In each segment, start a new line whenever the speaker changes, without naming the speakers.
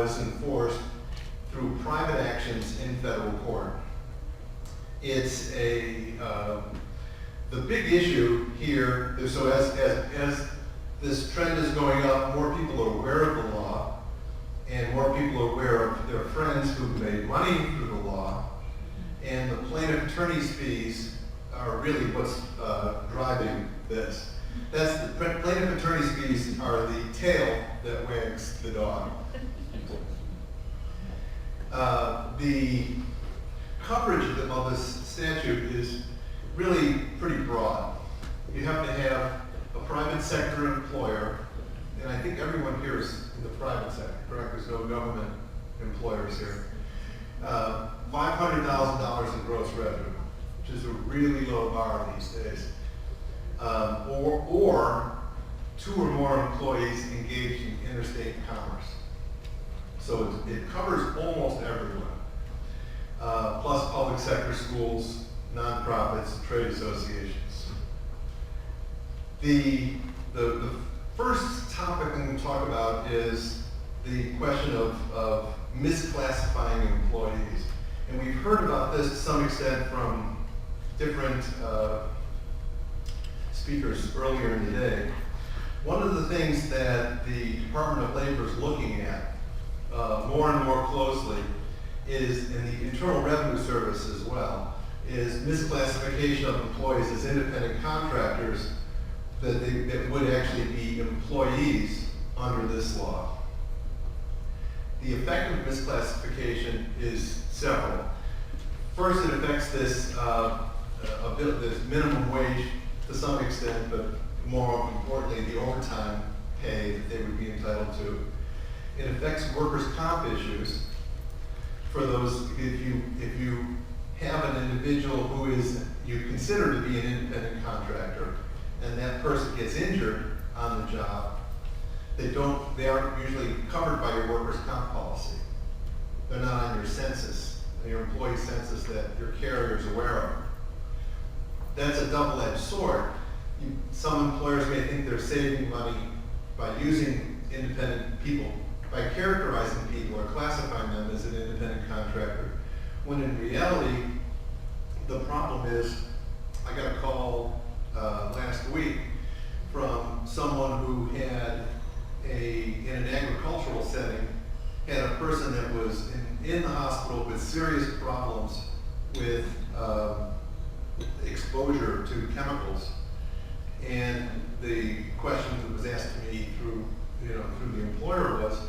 law is enforced through private actions in federal court. It's the big issue here is, so as this trend is going up, more people are aware of the law, and more people are aware of their friends who've made money through the law, and the plaintiff attorney's fees are really what's driving this. That's the plaintiff attorney's fees are the tail that wags the dog. The coverage of this statute is really pretty broad. You have to have a private sector employer, and I think everyone here is in the private sector, correct? There's no government employers here. $500,000 in gross revenue, which is a really low bar these days. Or 2 or more employees engaged in interstate commerce. So it covers almost everyone. Plus public sector schools, nonprofits, trade associations. The first topic I'm going to talk about is the question of misclassifying employees. And we've heard about this to some extent from different speakers earlier in the day. One of the things that the Department of Labor is looking at more and more closely is, in the Internal Revenue Service as well, is misclassification of employees as independent contractors that would actually be employees under this law. The effect of misclassification is several. First, it affects this minimum wage to some extent, but more importantly, the overtime pay that they would be entitled to. It affects workers' comp issues. For those, if you have an individual who is you consider to be an independent contractor, and that person gets injured on the job, they aren't usually covered by your workers' comp policy. They're not on your census, your employee census that your carrier is aware of. That's a double-edged sword. Some employers may think they're saving money by using independent people, by characterizing people or classifying them as an independent contractor, when in reality, the problem is, I got a call last week from someone who had in an agricultural setting, had a person that was in the hospital with serious problems with exposure to chemicals. And the question that was asked to me through the employer was,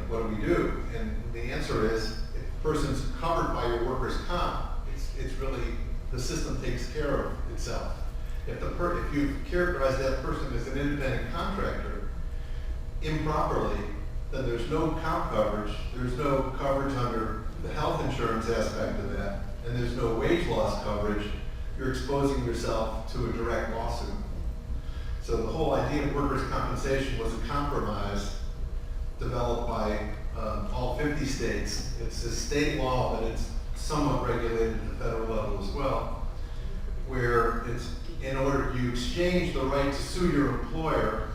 what do we do? And the answer is, if the person's covered by your workers' comp, it's really, the system takes care of itself. If you characterize that person as an independent contractor improperly, then there's no comp coverage, there's no coverage under the health insurance aspect of that, and there's no wage loss coverage. You're exposing yourself to a direct lawsuit. So the whole idea of workers' compensation was a compromise developed by all 50 states. It's a state law, but it's somewhat regulated at the federal level as well, where it's in order you exchange the right to sue your employer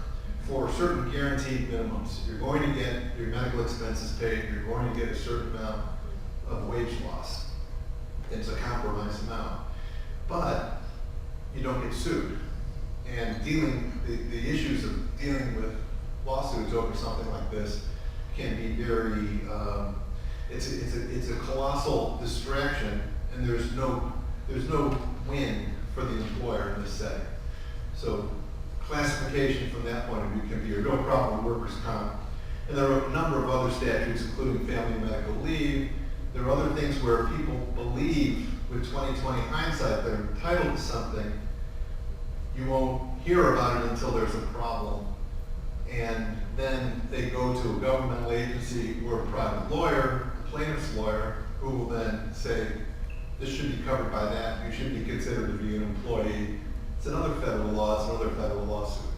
for certain guaranteed minimums. You're going to get your medical expenses paid, you're going to get a certain amount of wage loss. It's a compromise amount. But you don't get sued. And the issues of dealing with lawsuits over something like this can be very, it's a colossal distraction, and there's no win for the employer in this setting. So classification from that point of view can be a real problem with workers' comp. And there are a number of other statutes, including family medical leave. There are other things where people believe with 20/20 hindsight they're entitled to something. You won't hear about it until there's a problem. And then they go to a governmental agency or a private lawyer, a plaintiff's lawyer, who will then say, this should be covered by that, you should be considered to be an employee. It's another federal law, it's another federal lawsuit.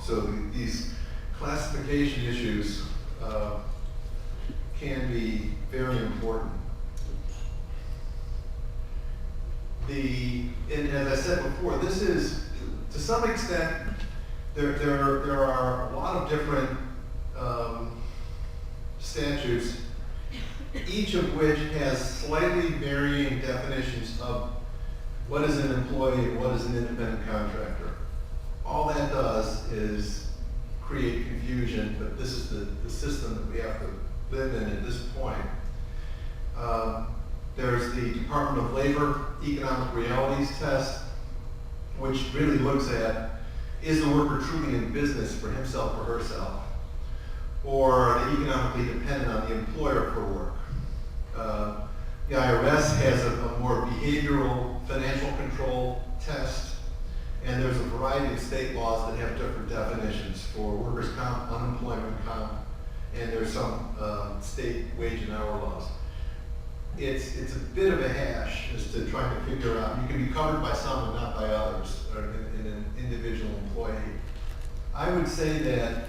So these classification issues can be very important. And as I said before, this is, to some extent, there are a lot of different statutes, each of which has slightly varying definitions of what is an employee and what is an independent contractor. All that does is create confusion, but this is the system that we have to live in at this point. There's the Department of Labor Economic Realities Test, which really looks at, is the worker truly in business for himself or herself? Or are they economically dependent on the employer for work? The IRS has a more behavioral financial control test, and there's a variety of state laws that have different definitions for workers' comp, unemployment comp, and there's some state wage and hour laws. It's a bit of a hash as to trying to figure out, you can be covered by some and not by others, or in an individual employee. I would say that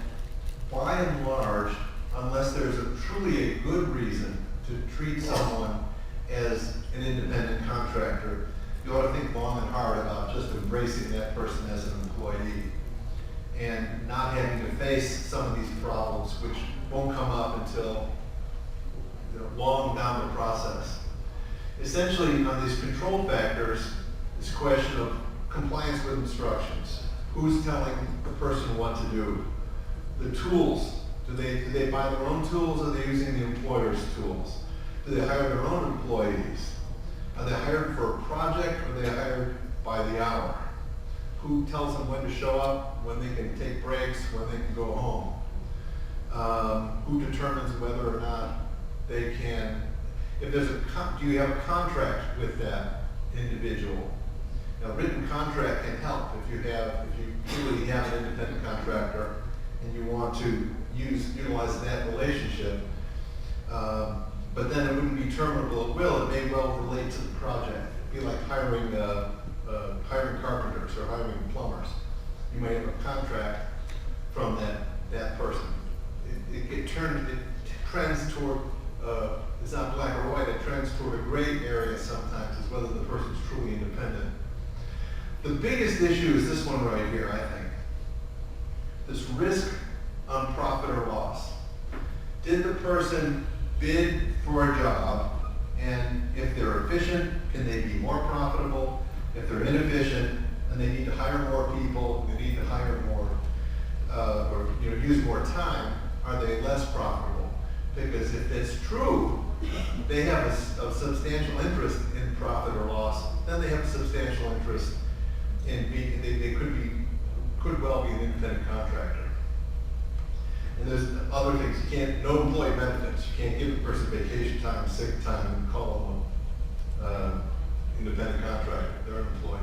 by and large, unless there's truly a good reason to treat someone as an independent contractor, you ought to think long and hard about just embracing that person as an employee and not having to face some of these problems which won't come up until long down the process. Essentially, on these control factors, it's a question of compliance with instructions. Who's telling the person what to do? The tools. Do they buy their own tools, or are they using the employer's tools? Do they hire their own employees? Are they hired for a project, or are they hired by the hour? Who tells them when to show up, when they can take breaks, when they can go home? Who determines whether or not they can, if there's do you have a contract with that individual? Now, written contract can help if you really have an independent contractor and you want to utilize that relationship. But then it wouldn't be terminable at will. It may well relate to the project. It'd be like hiring carpenters or hiring plumbers. You may have a contract from that person. It trends toward, it's not black or white, it trends toward a gray area sometimes as whether the person's truly independent. The biggest issue is this one right here, I think. This risk on profit or loss. Did the person bid for a job, and if they're efficient, can they be more profitable? If they're inefficient and they need to hire more people, they need to hire more, or use more time, are they less profitable? Because if that's true, they have a substantial interest in profit or loss. Then they have a substantial interest in being, they could well be an independent contractor. And there's other things. You can't, no employee benefits. You can't give a person vacation time, sick time, and call them independent contractor. They're an employee.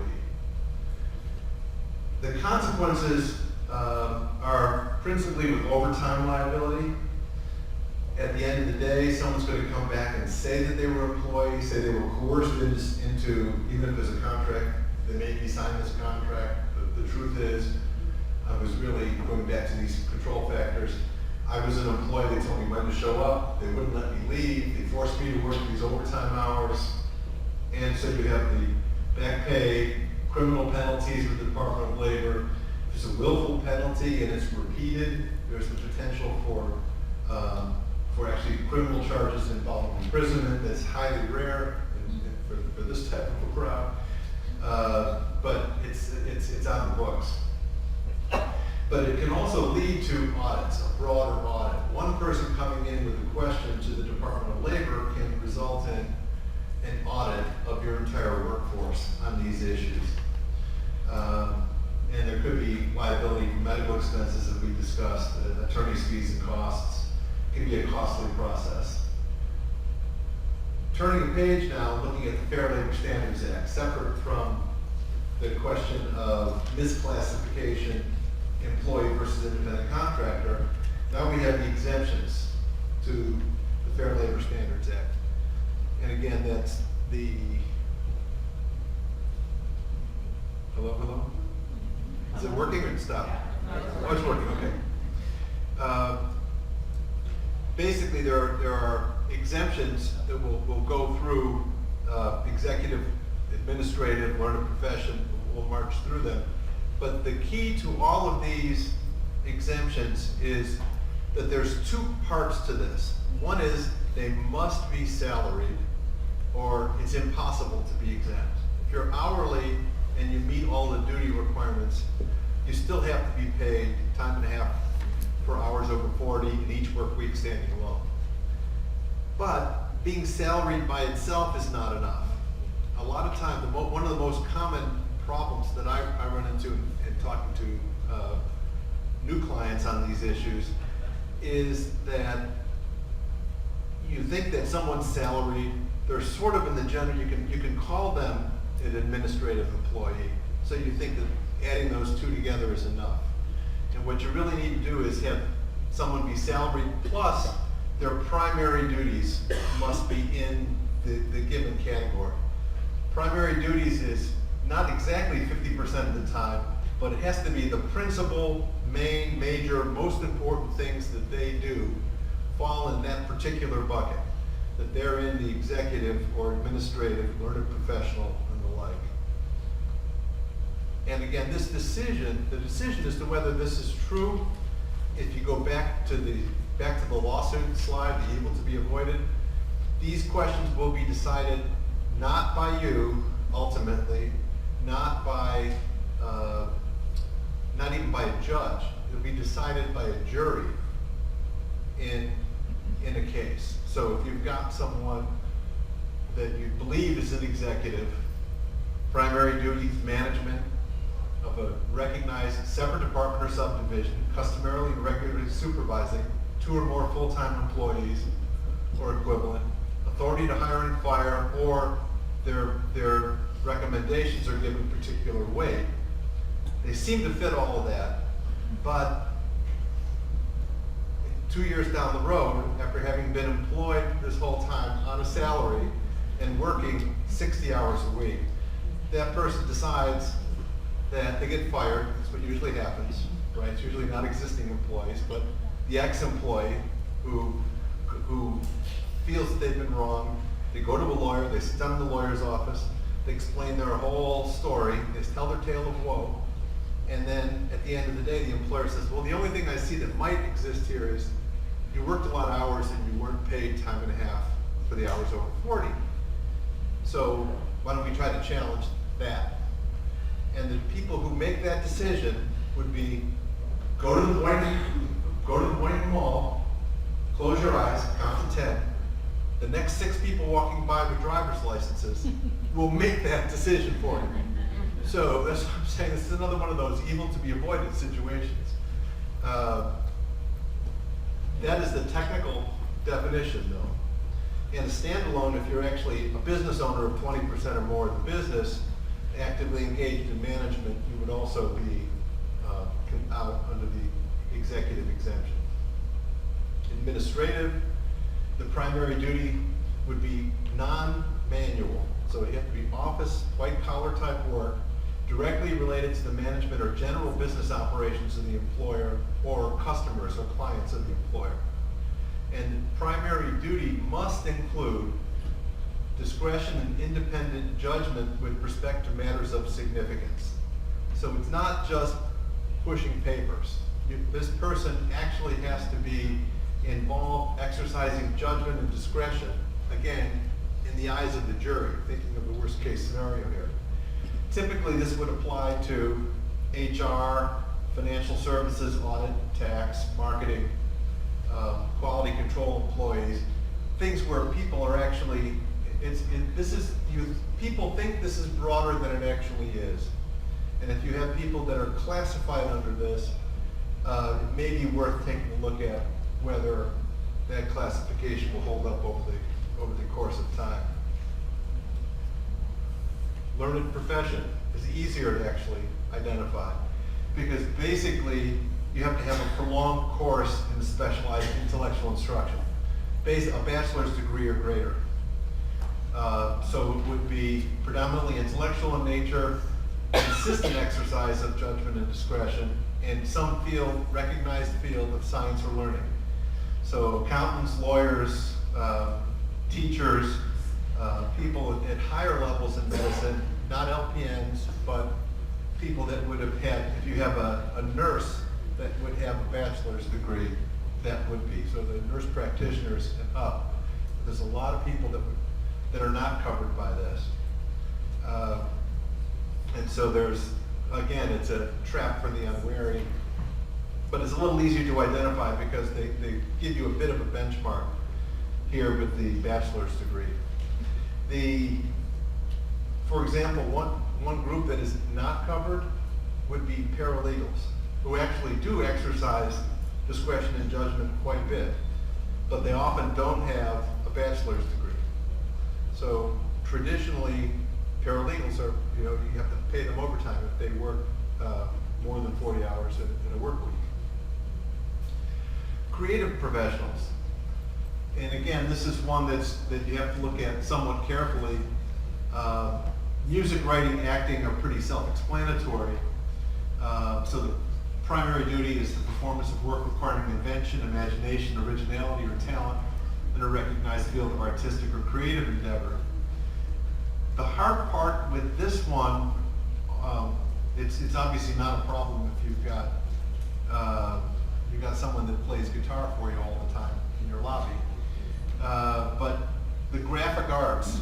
The consequences are principally with overtime liability. At the end of the day, someone's going to come back and say that they were employees, say they were coerced into, even if there's a contract, they made me sign this contract. But the truth is, I was really going back to these control factors. I was an employee, they told me when to show up, they wouldn't let me leave, they forced me to work these overtime hours, and so you have the back pay, criminal penalties with the Department of Labor. If it's a willful penalty and it's repeated, there's the potential for actually criminal charges involving imprisonment. That's highly rare for this type of a crowd, but it's on the books. But it can also lead to audits, a broader audit. One person coming in with a question to the Department of Labor can result in an audit of your entire workforce on these issues. And there could be liability for medical expenses that we discussed, attorney's fees and costs. It can be a costly process. Turning the page now, looking at the Fair Labor Standards Act, separate from the question of misclassification, employee versus independent contractor. Now we have the exemptions to the Fair Labor Standards Act. And again, that's the, hello? Is it working or stop? Oh, it's working, okay. Basically, there are exemptions that will go through executive, administrative, learned profession. We'll march through them. But the key to all of these exemptions is that there's two parts to this. One is they must be salaried, or it's impossible to be exempt. If you're hourly and you meet all the duty requirements, you still have to be paid time and a half for hours over 40 in each work week standing alone. But being salaried by itself is not enough. A lot of times, one of the most common problems that I run into in talking to new clients on these issues is that you think that someone's salaried, they're sort of in the general, you can call them an administrative employee, so you think that adding those two together is enough. And what you really need to do is have someone be salaried, plus their primary duties must be in the given category. Primary duties is not exactly 50% of the time, but it has to be the principal, main, major, most important things that they do fall in that particular bucket, that they're in the executive or administrative, learned professional, and the like. And again, the decision as to whether this is true, if you go back to the lawsuit slide, the evil to be avoided, these questions will be decided not by you, ultimately, not even by a judge. It'll be decided by a jury in a case. So if you've got someone that you believe is an executive, primary duties management of a recognized separate department or subdivision, customarily and regularly supervising 2 or more full-time employees or equivalent, authority to hire and fire, or their recommendations are given particular weight. They seem to fit all of that, but 2 years down the road, after having been employed this whole time on a salary and working 60 hours a week, that person decides that they get fired. That's what usually happens, right? It's usually not existing employees, but the ex-employee who feels that they've been wrong, they go to a lawyer, they sit down in the lawyer's office, they explain their whole story, they tell their tale of woe, and then at the end of the day, the employer says, well, the only thing I see that might exist here is you worked a lot of hours and you weren't paid time and a half for the hours over 40. So why don't we try to challenge that? And the people who make that decision would be, go to the Boynton Mall, close your eyes, count to 10. The next 6 people walking by with driver's licenses will make that decision for you. So that's what I'm saying. This is another one of those evil to be avoided situations. That is the technical definition, though. And a standalone, if you're actually a business owner of 20% or more of the business, actively engaged in management, you would also be out under the executive exemption. Administrative, the primary duty would be non-manual. So it have to be office, white-collar type work, directly related to the management or general business operations of the employer or customers or clients of the employer. And primary duty must include discretion and independent judgment with respect to matters of significance. So it's not just pushing papers. This person actually has to be involved, exercising judgment and discretion, again, in the eyes of the jury, thinking of the worst case scenario here. Typically, this would apply to HR, financial services, audit, tax, marketing, quality control employees, things where people are actually, people think this is broader than it actually is. And if you have people that are classified under this, it may be worth taking a look at whether that classification will hold up over the course of time. Learned profession is easier to actually identify because basically you have to have a prolonged course in specialized intellectual instruction, a bachelor's degree or greater. So it would be predominantly intellectual in nature, consistent exercise of judgment and discretion, and some recognized field of science or learning. So accountants, lawyers, teachers, people at higher levels in medicine, not LPNs, but people that would have had, if you have a nurse that would have a bachelor's degree, that would be. So the nurse practitioners and up, there's a lot of people that are not covered by this. And so there's, again, it's a trap for the unwary, but it's a little easier to identify because they give you a bit of a benchmark here with the bachelor's degree. For example, one group that is not covered would be paralegals, who actually do exercise discretion and judgment quite a bit, but they often don't have a bachelor's degree. So traditionally, paralegals are, you have to pay them overtime if they work more than 40 hours in a work week. Creative professionals. And again, this is one that you have to look at somewhat carefully. Music, writing, acting are pretty self-explanatory. So the primary duty is the performance of work requiring invention, imagination, originality, or talent in a recognized field of artistic or creative endeavor. The hard part with this one, it's obviously not a problem if you've got someone that plays guitar for you all the time in your lobby. But the graphic arts,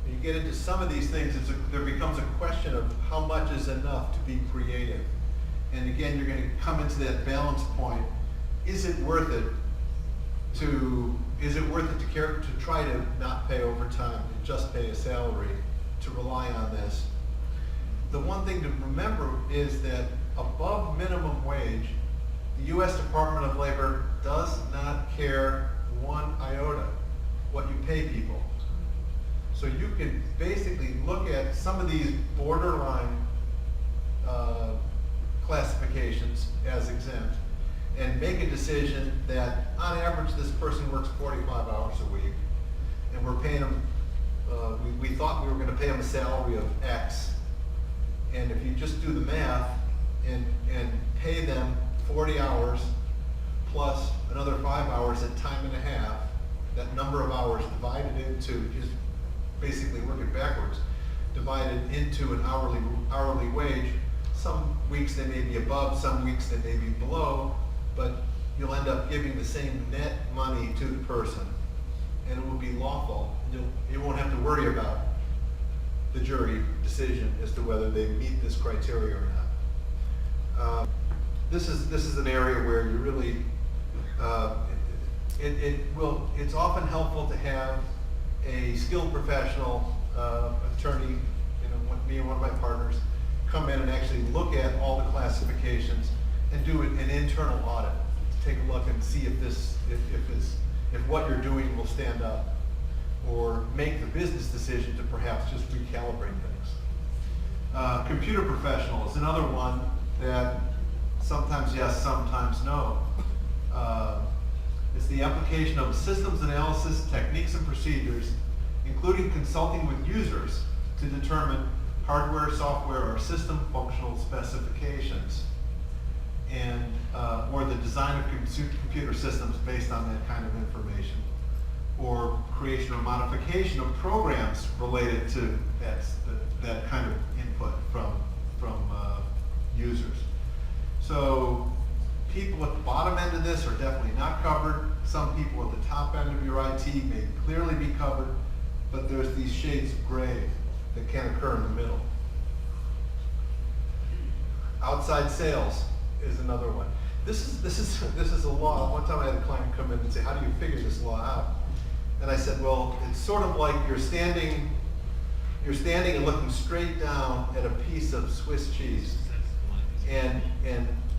you get into some of these things, there becomes a question of how much is enough to be creative. And again, you're going to come into that balance point. Is it worth it to try to not pay overtime and just pay a salary, to rely on this? The one thing to remember is that above minimum wage, the U.S. Department of Labor does not care one iota what you pay people. So you can basically look at some of these borderline classifications as exempt and make a decision that on average this person works 45 hours a week and we're paying them, we thought we were going to pay them a salary of X, and if you just do the math and pay them 40 hours plus another 5 hours at time and a half, that number of hours divided into, just basically work it backwards, divided into an hourly wage. Some weeks they may be above, some weeks they may be below, but you'll end up giving the same net money to the person, and it will be lawful. You won't have to worry about the jury decision as to whether they meet this criteria or not. This is an area where you really, it's often helpful to have a skilled professional, attorney, me and one of my partners, come in and actually look at all the classifications and do an internal audit to take a look and see if what you're doing will stand up, or make the business decision to perhaps just recalibrate things. Computer professional is another one that sometimes yes, sometimes no. It's the application of systems analysis, techniques and procedures, including consulting with users to determine hardware, software, or system functional specifications, and or the design of computer systems based on that kind of information, or creation or modification of programs related to that kind of input from users. So people at the bottom end of this are definitely not covered. Some people at the top end of your IT may clearly be covered, but there's these shades of gray that can occur in the middle. Outside sales is another one. This is a law. One time I had a client come in and say, "How do you figure this law out?" And I said, "Well, it's sort of like you're standing and looking straight down at a piece of Swiss cheese, and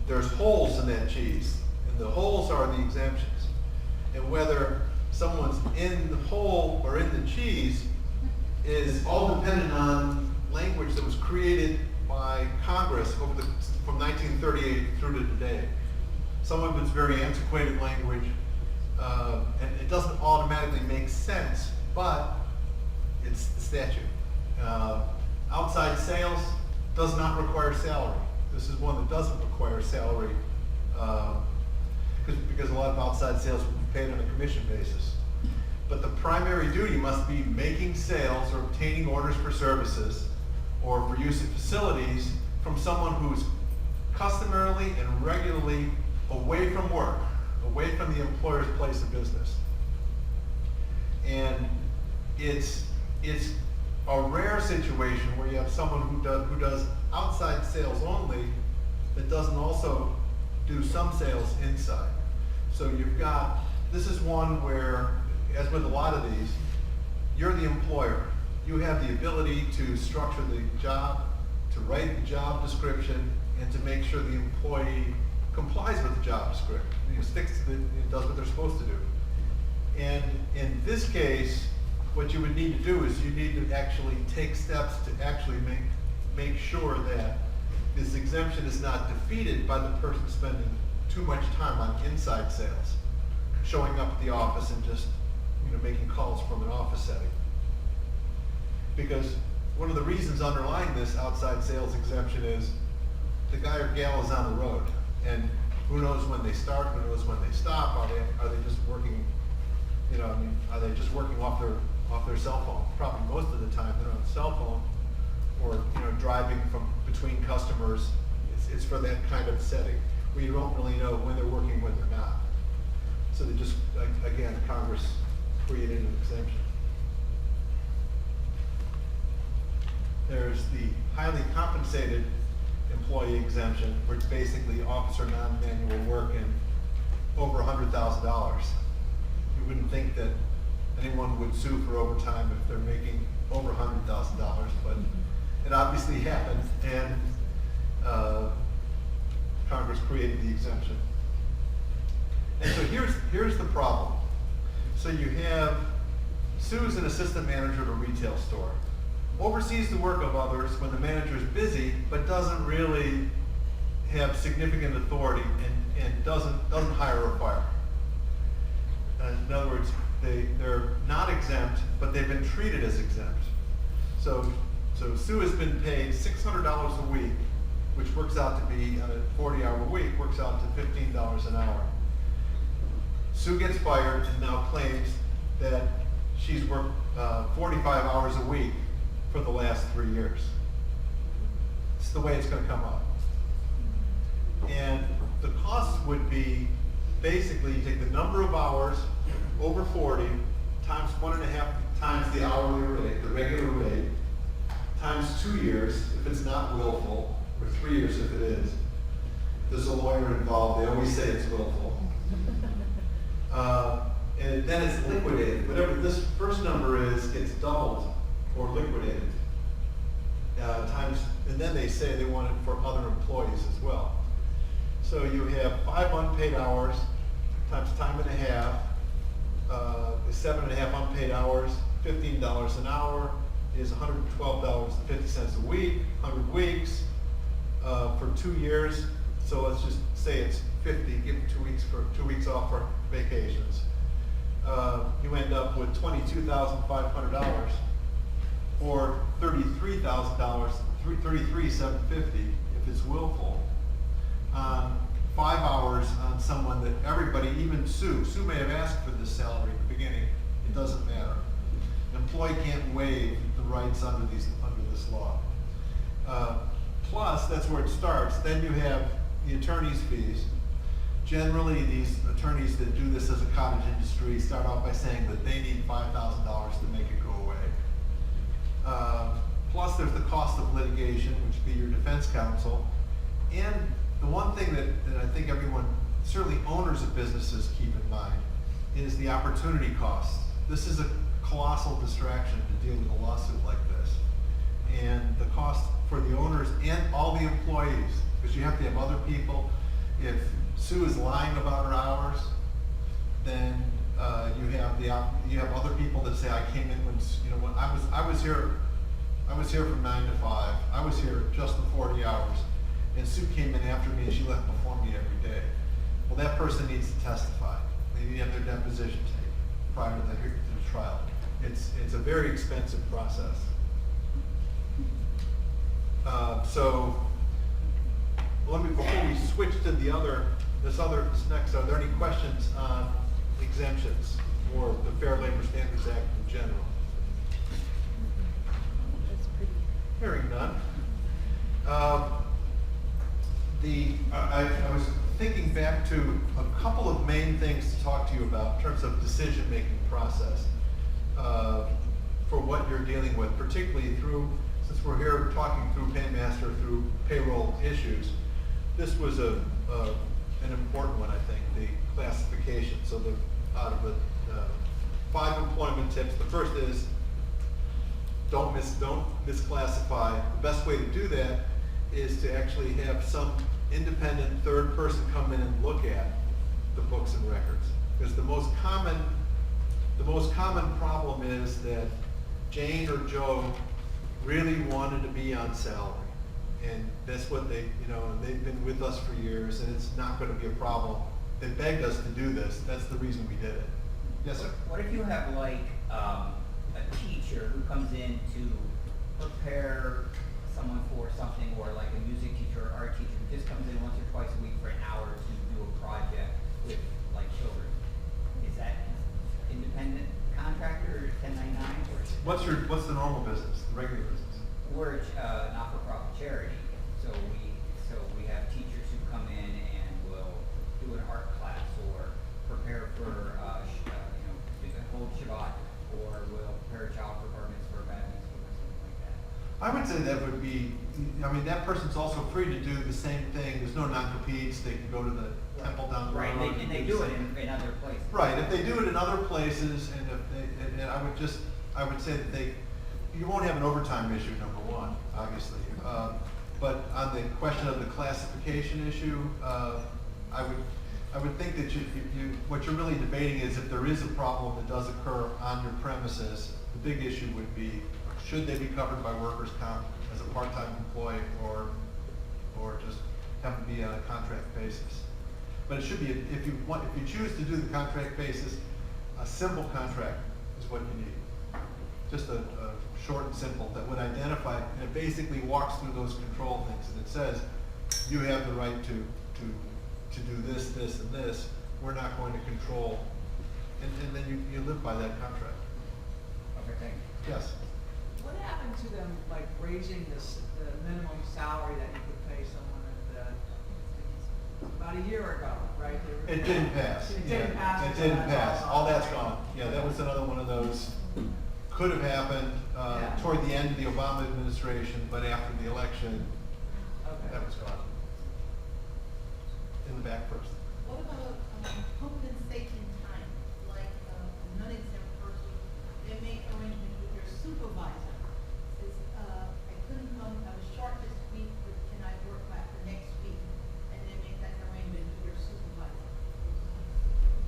there's holes in that cheese, and the holes are the exemptions, and whether someone's in the hole or in the cheese is all dependent on language that was created by Congress from 1938 through to today. Some of it's very antiquated language, and it doesn't automatically make sense, but it's the statute. Outside sales does not require salary. This is one that doesn't require salary, because a lot of outside sales will be paid on a commission basis. But the primary duty must be making sales or obtaining orders for services or for use of facilities from someone who's customarily and regularly away from work, away from the employer's place of business. And it's a rare situation where you have someone who does outside sales only, that doesn't also do some sales inside. So this is one where, as with a lot of these, you're the employer. You have the ability to structure the job, to write the job description, and to make sure the employee complies with the job description. Sticks to does what they're supposed to do. And in this case, what you would need to do is you need to actually take steps to actually make sure that this exemption is not defeated by the person spending too much time on inside sales, showing up at the office and just making calls from an office setting. Because one of the reasons underlying this outside sales exemption is the guy or gal is on the road, and who knows when they start, who knows when they stop. Are they just working, are they just working off their cell phone? Probably most of the time they're on the cell phone, or driving from between customers. It's for that kind of setting where you don't really know when they're working, when they're not. So they just, again, Congress created an exemption. There's the highly compensated employee exemption, where it's basically officer non-manual work and over $100,000. You wouldn't think that anyone would sue for overtime if they're making over $100,000, but it obviously happened, and Congress created the exemption. And so here's the problem. So you have sues an assistant manager at a retail store, oversees the work of others when the manager is busy, but doesn't really have significant authority and doesn't hire or fire. In other words, they're not exempt, but they've been treated as exempt. So Sue has been paid $600 a week, which works out to be, on a 40-hour week, works out to $15 an hour. Sue gets fired and now claims that she's worked 45 hours a week for the last 3 years. It's the way it's going to come up. And the cost would be, basically, you take the number of hours over 40 times 1.5 times the hourly rate, the regular rate, times 2 years if it's not willful, or 3 years if it is. If there's a lawyer involved, they always say it's willful. And then it's liquidated. Whatever this first number is, gets doubled or liquidated. And then they say they want it for other employees as well. So you have 5 unpaid hours times time and a half, 7.5 unpaid hours, $15 an hour is $112.50 a week, 100 weeks for 2 years. So let's just say it's 50. Give them 2 weeks off for vacations. You end up with $22,500 or $33,000, $33,750 if it's willful. 5 hours on someone that everybody, even Sue may have asked for this salary at the beginning. It doesn't matter. An employee can't waive the rights under this law. Plus, that's where it starts. Then you have the attorney's fees. Generally, these attorneys that do this as a cottage industry start off by saying that they need $5,000 to make it go away. Plus, there's the cost of litigation, which would be your defense counsel. And the one thing that I think everyone, certainly owners of businesses, keep in mind is the opportunity cost. This is a colossal distraction to deal with a lawsuit like this. And the cost for the owners and all the employees, because you have to have other people. If Sue is lying about her hours, then you have other people that say, I came in when I was here from 9 to 5. I was here just the 40 hours, and Sue came in after me and she left before me every day. Well, that person needs to testify. They need to have their deposition taken prior to the trial. It's a very expensive process. So before we switch to this next, are there any questions on exemptions or the Fair Labor Standards Act in general? Hearing none. I was thinking back to a couple of main things to talk to you about in terms of decision-making process for what you're dealing with, particularly through, since we're here talking through PayMaster, through payroll issues. This was an important one, I think, the classification. So out of the 5 employment tips, the first is don't misclassify. The best way to do that is to actually have some independent third person come in and look at the books and records. Because the most common problem is that Jane or Joe really wanted to be on salary. And that's what they, and they've been with us for years, and it's not going to be a problem. They begged us to do this. That's the reason we did it. Yes, sir?
What if you have like a teacher who comes in to prepare someone for something, or like a music teacher or art teacher who just comes in once or twice a week for an hour to do a project with like children? Is that independent contractor, 1099, or is it?
What's the normal business, the regular business?
We're not-for-profit charity, so we have teachers who come in and will do an art class or prepare for hold Shabbat, or will prepare child for bar mitzvah or bat mitzvah or something like that.
I would say that would be, that person's also free to do the same thing. There's no non-competes. They can go to the temple down the road.
Right, and they do it in other places.
Right, if they do it in other places, and if they, and I would say that you won't have an overtime issue, number one, obviously. But on the question of the classification issue, I would think that what you're really debating is if there is a problem that does occur on your premises, the big issue would be, should they be covered by workers' comp as a part-time employee, or just have to be on a contract basis. But it should be, if you choose to do the contract basis, a simple contract is what you need. Just a short and simple that would identify, and it basically walks through those control things, and it says, you have the right to do this, this, and this. We're not going to control, and then you live by that contract.
Okay, thank you.
Yes?
What happened to them, like raising the minimum salary that you could pay someone about a year ago, right?
It didn't pass.
It didn't pass.
It didn't pass. All that's gone. Yeah, that was another one of those, could have happened toward the end of the Obama administration, but after the election, that was gone. In the back first.
What about compensation time, like a non-exempt person? They make arrangements with your supervisor. Says, I couldn't come, I was short this week, but can I work back the next week? And they make that arrangement with your supervisor.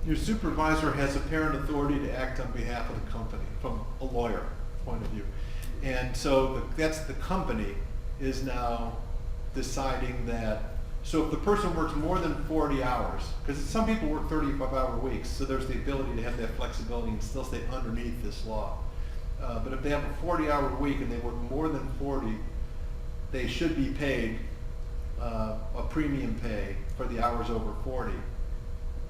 Your supervisor has apparent authority to act on behalf of the company from a lawyer point of view. And so that's the company is now deciding that. So if the person works more than 40 hours, because some people work 35-hour weeks, so there's the ability to have that flexibility and still stay underneath this law. But if they have a 40-hour week and they work more than 40, they should be paid a premium pay for the hours over 40.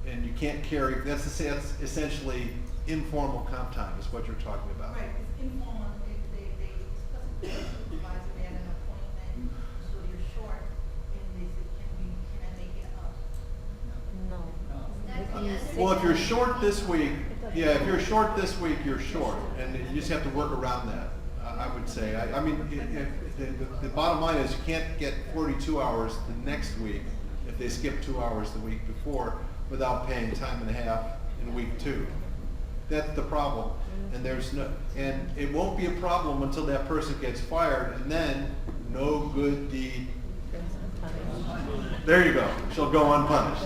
And you can't carry, that's essentially informal comp time is what you're talking about.
Right, it's informal. They discuss it with the supervisor, they have an appointment, so you're short, and they say, can I make it up?
No.
Well, if you're short this week, if you're short this week, you're short, and you just have to work around that. I would say. I mean, the bottom line is you can't get 42 hours the next week if they skip 2 hours the week before without paying time and a half in week 2. That's the problem, and and it won't be a problem until that person gets fired, and then no good deed. There you go. She'll go unpunished.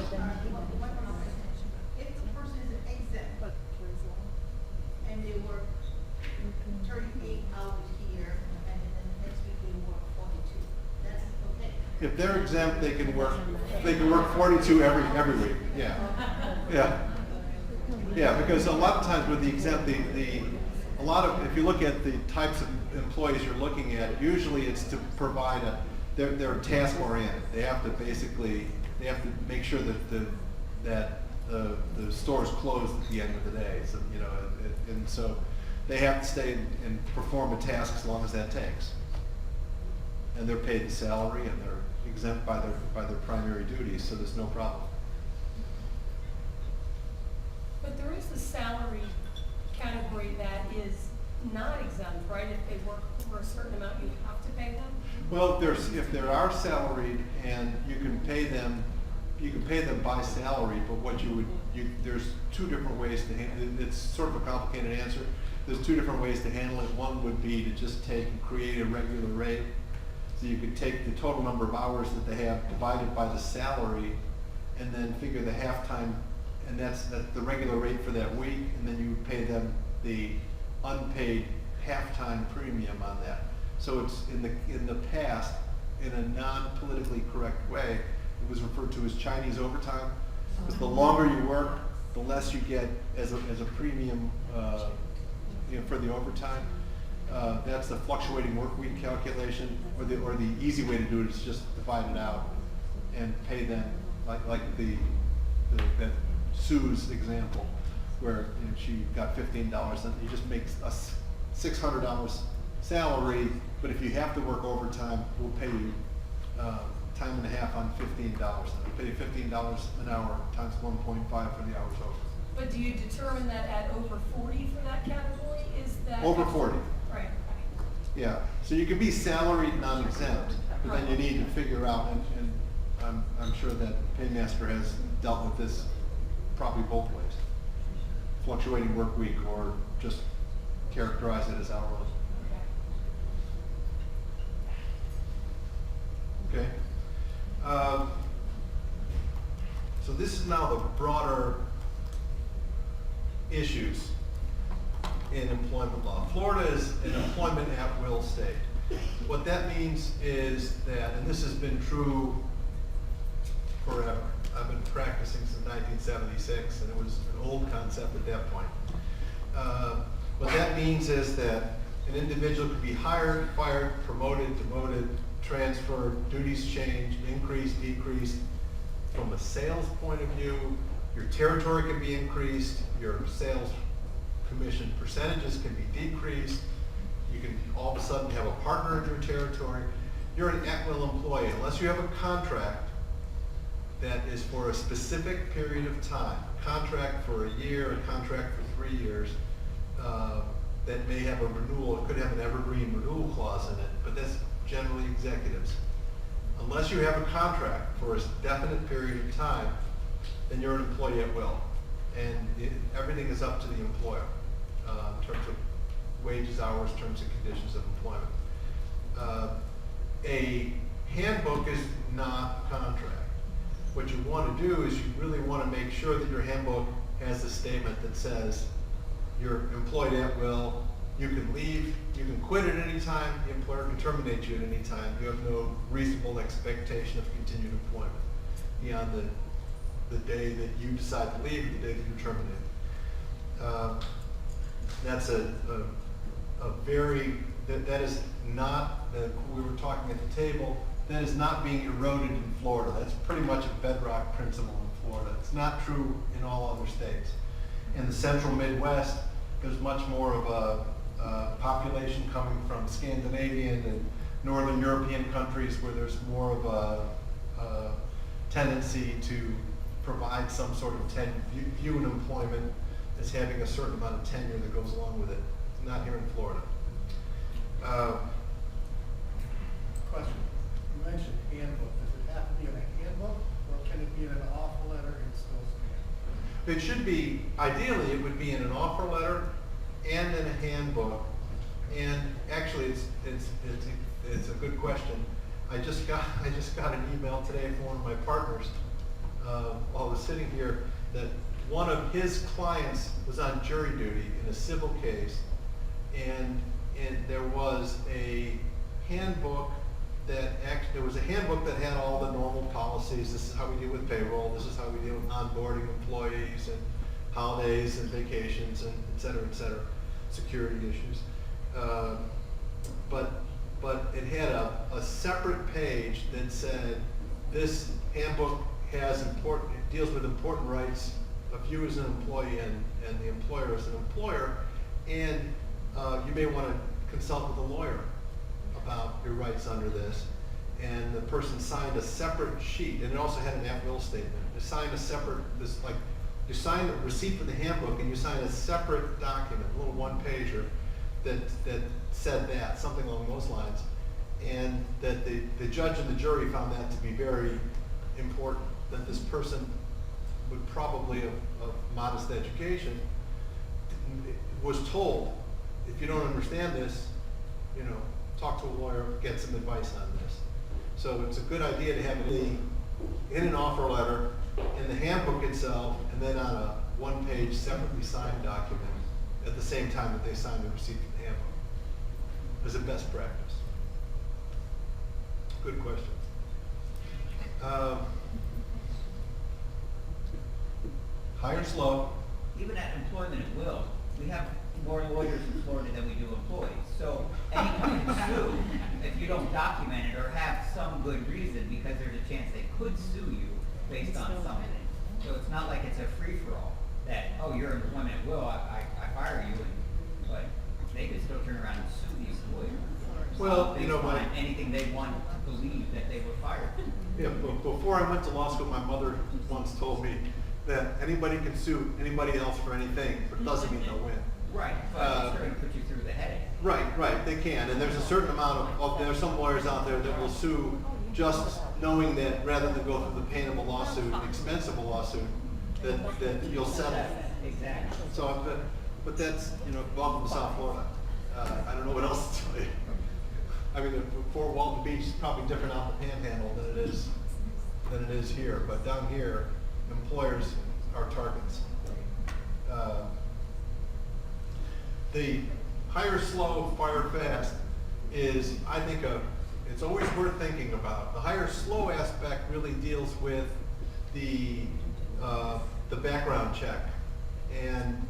If the person is an exempt, and they work 38 hours here, and then the next week they work 42, that's okay.
If they're exempt, they can work 42 every week. Yeah, because a lot of times with the exempt, if you look at the types of employees you're looking at, usually it's to provide they're task oriented. They have to make sure that the store's closed at the end of the day. So, and so they have to stay and perform a task as long as that takes. And they're paid the salary, and they're exempt by their primary duties, so there's no problem.
But there is the salary category that is not exempt, right? If they work for a certain amount, you have to pay them?
Well, if there are salaried and you can pay them by salary, but what there's two different ways to handle it. It's sort of a complicated answer. There's two different ways to handle it. One would be to just take and create a regular rate. So you could take the total number of hours that they have divided by the salary and then figure the halftime, and that's the regular rate for that week, and then you pay them the unpaid halftime premium on that. So it's in the past, in a non-politically correct way, it was referred to as Chinese overtime. Because the longer you work, the less you get as a premium for the overtime. That's the fluctuating work week calculation, or the easy way to do it is just divide it out and pay them like that Sue's example, where she got $15, and you just make a $600 salary, but if you have to work overtime, we'll pay you time and a half on $15. We'll pay you $15 an hour times 1.5 for the hours over.
But do you determine that at over 40 for that category? Is that?
Over 40.
Right.
Yeah, so you can be salaried non-exempt, but then you need to figure out, and I'm sure that PayMaster has dealt with this probably both ways. Fluctuating work week, or just characterize it as hourly. Okay. So this is now the broader issues in employment law. Florida is an employment at will state. What that means is that, and this has been true forever. I've been practicing since 1976, and it was an old concept at that point. What that means is that an individual could be hired, fired, promoted, demoted, transferred, duties changed, increased, decreased. From a sales point of view, your territory can be increased, your sales commission percentages can be decreased. You can all of a sudden have a partner in your territory. You're an at-will employee unless you have a contract that is for a specific period of time. A contract for a year, a contract for 3 years, that may have a renewal. It could have an evergreen renewal clause in it, but that's generally executives. Unless you have a contract for a definite period of time, then you're an employee at will. And everything is up to the employer in terms of wages, hours, terms and conditions of employment. A handbook is not a contract. What you want to do is you really want to make sure that your handbook has a statement that says you're employed at will, you can leave, you can quit at any time, the employer can terminate you at any time. You have no reasonable expectation of continued employment beyond the day that you decide to leave, the day that you terminate. That's that is not, we were talking at the table, that is not being eroded in Florida. That's pretty much a bedrock principle in Florida. It's not true in all other states. In the central Midwest, there's much more of a population coming from Scandinavian and Northern European countries where there's more of a tendency to provide some sort of view in employment as having a certain amount of tenure that goes along with it. It's not here in Florida.
Question. You mentioned handbook. Does it have to be in a handbook, or can it be in an offer letter and still stand?
It should be, ideally, it would be in an offer letter and in a handbook. And actually, it's a good question. I just got an email today from one of my partners while I was sitting here that one of his clients was on jury duty in a civil case, and there was a handbook that had all the normal policies. This is how we deal with payroll. This is how we deal with onboarding employees and holidays and vacations and et cetera, security issues. But it had a separate page that said this handbook deals with important rights of you as an employee and the employer as an employer, and you may want to consult with a lawyer about your rights under this. and the person signed a separate sheet, and it also had an atwill statement. They signed a separate, you sign a receipt for the handbook and you sign a separate document, a little one-pager that said that, something along those lines. And that the judge and the jury found that to be very important, that this person would probably of modest education was told, if you don't understand this, you know, talk to a lawyer, get some advice on this. So it's a good idea to have it in an offer letter, in the handbook itself, and then on a one-page separately signed document at the same time that they sign the receipt for the handbook, as a best practice. Good question. Hire slow.
Even at employment at will, we have more lawyers in Florida than we do employees. So anyone can sue if you don't document it or have some good reason, because there's a chance they could sue you based on something. So it's not like it's a free-for-all that, oh, you're in employment at will, I fire you, but they could still turn around and sue the employer.
Well, you know,
Based on anything they want to believe that they were fired.
Yeah, before I went to law school, my mother once told me that anybody can sue anybody else for anything, but it doesn't mean they'll win.
Right, but it's going to put you through the headache.
Right, they can, and there's a certain amount of there are some lawyers out there that will sue just knowing that rather than go through the pain of a lawsuit, an expense of a lawsuit, that you'll settle.
Exactly.
So, but that's, you know, welcome to South Florida. I don't know what else to tell you. I mean, Fort Walton Beach is probably different out the Panhandle than it is here, but down here, employers are targets. The hire slow, fire fast is, I think, it's always worth thinking about. The hire slow aspect really deals with the background check and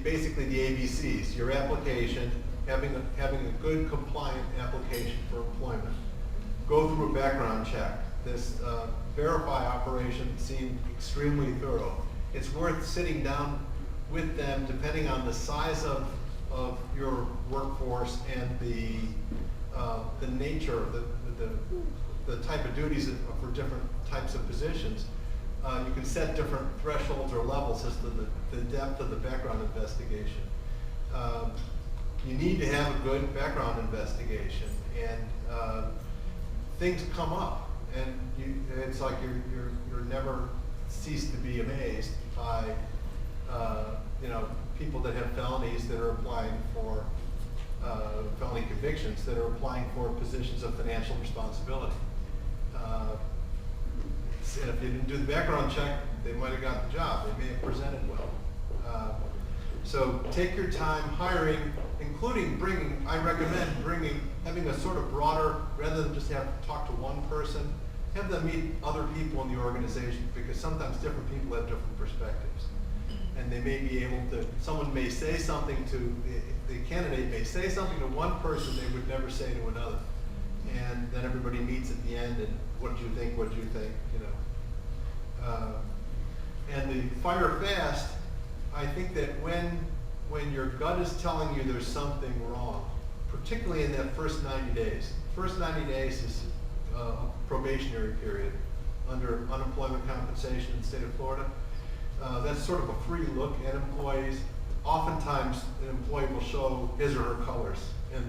basically the ABCs, your application, having a good compliant application for employment. Go through a background check. This verify operation seemed extremely thorough. It's worth sitting down with them, depending on the size of your workforce and the nature, the type of duties for different types of positions. You can set different thresholds or levels as to the depth of the background investigation. You need to have a good background investigation, and things come up, and it's like you're never cease to be amazed by you know, people that have felonies that are applying for felony convictions that are applying for positions of financial responsibility. And if you didn't do the background check, they might have got the job. They may have presented well. So take your time hiring, including I recommend having a sort of broader, rather than just talk to one person, have them meet other people in the organization, because sometimes different people have different perspectives. And they may be able to, someone may say something to, the candidate may say something to one person they would never say to another. And then everybody meets at the end and what do you think, you know. And the fire fast, I think that when your gut is telling you there's something wrong, particularly in that first 90 days. First 90 days is a probationary period under unemployment compensation in the state of Florida. That's sort of a free look at employees. Oftentimes, an employee will show his or her colors in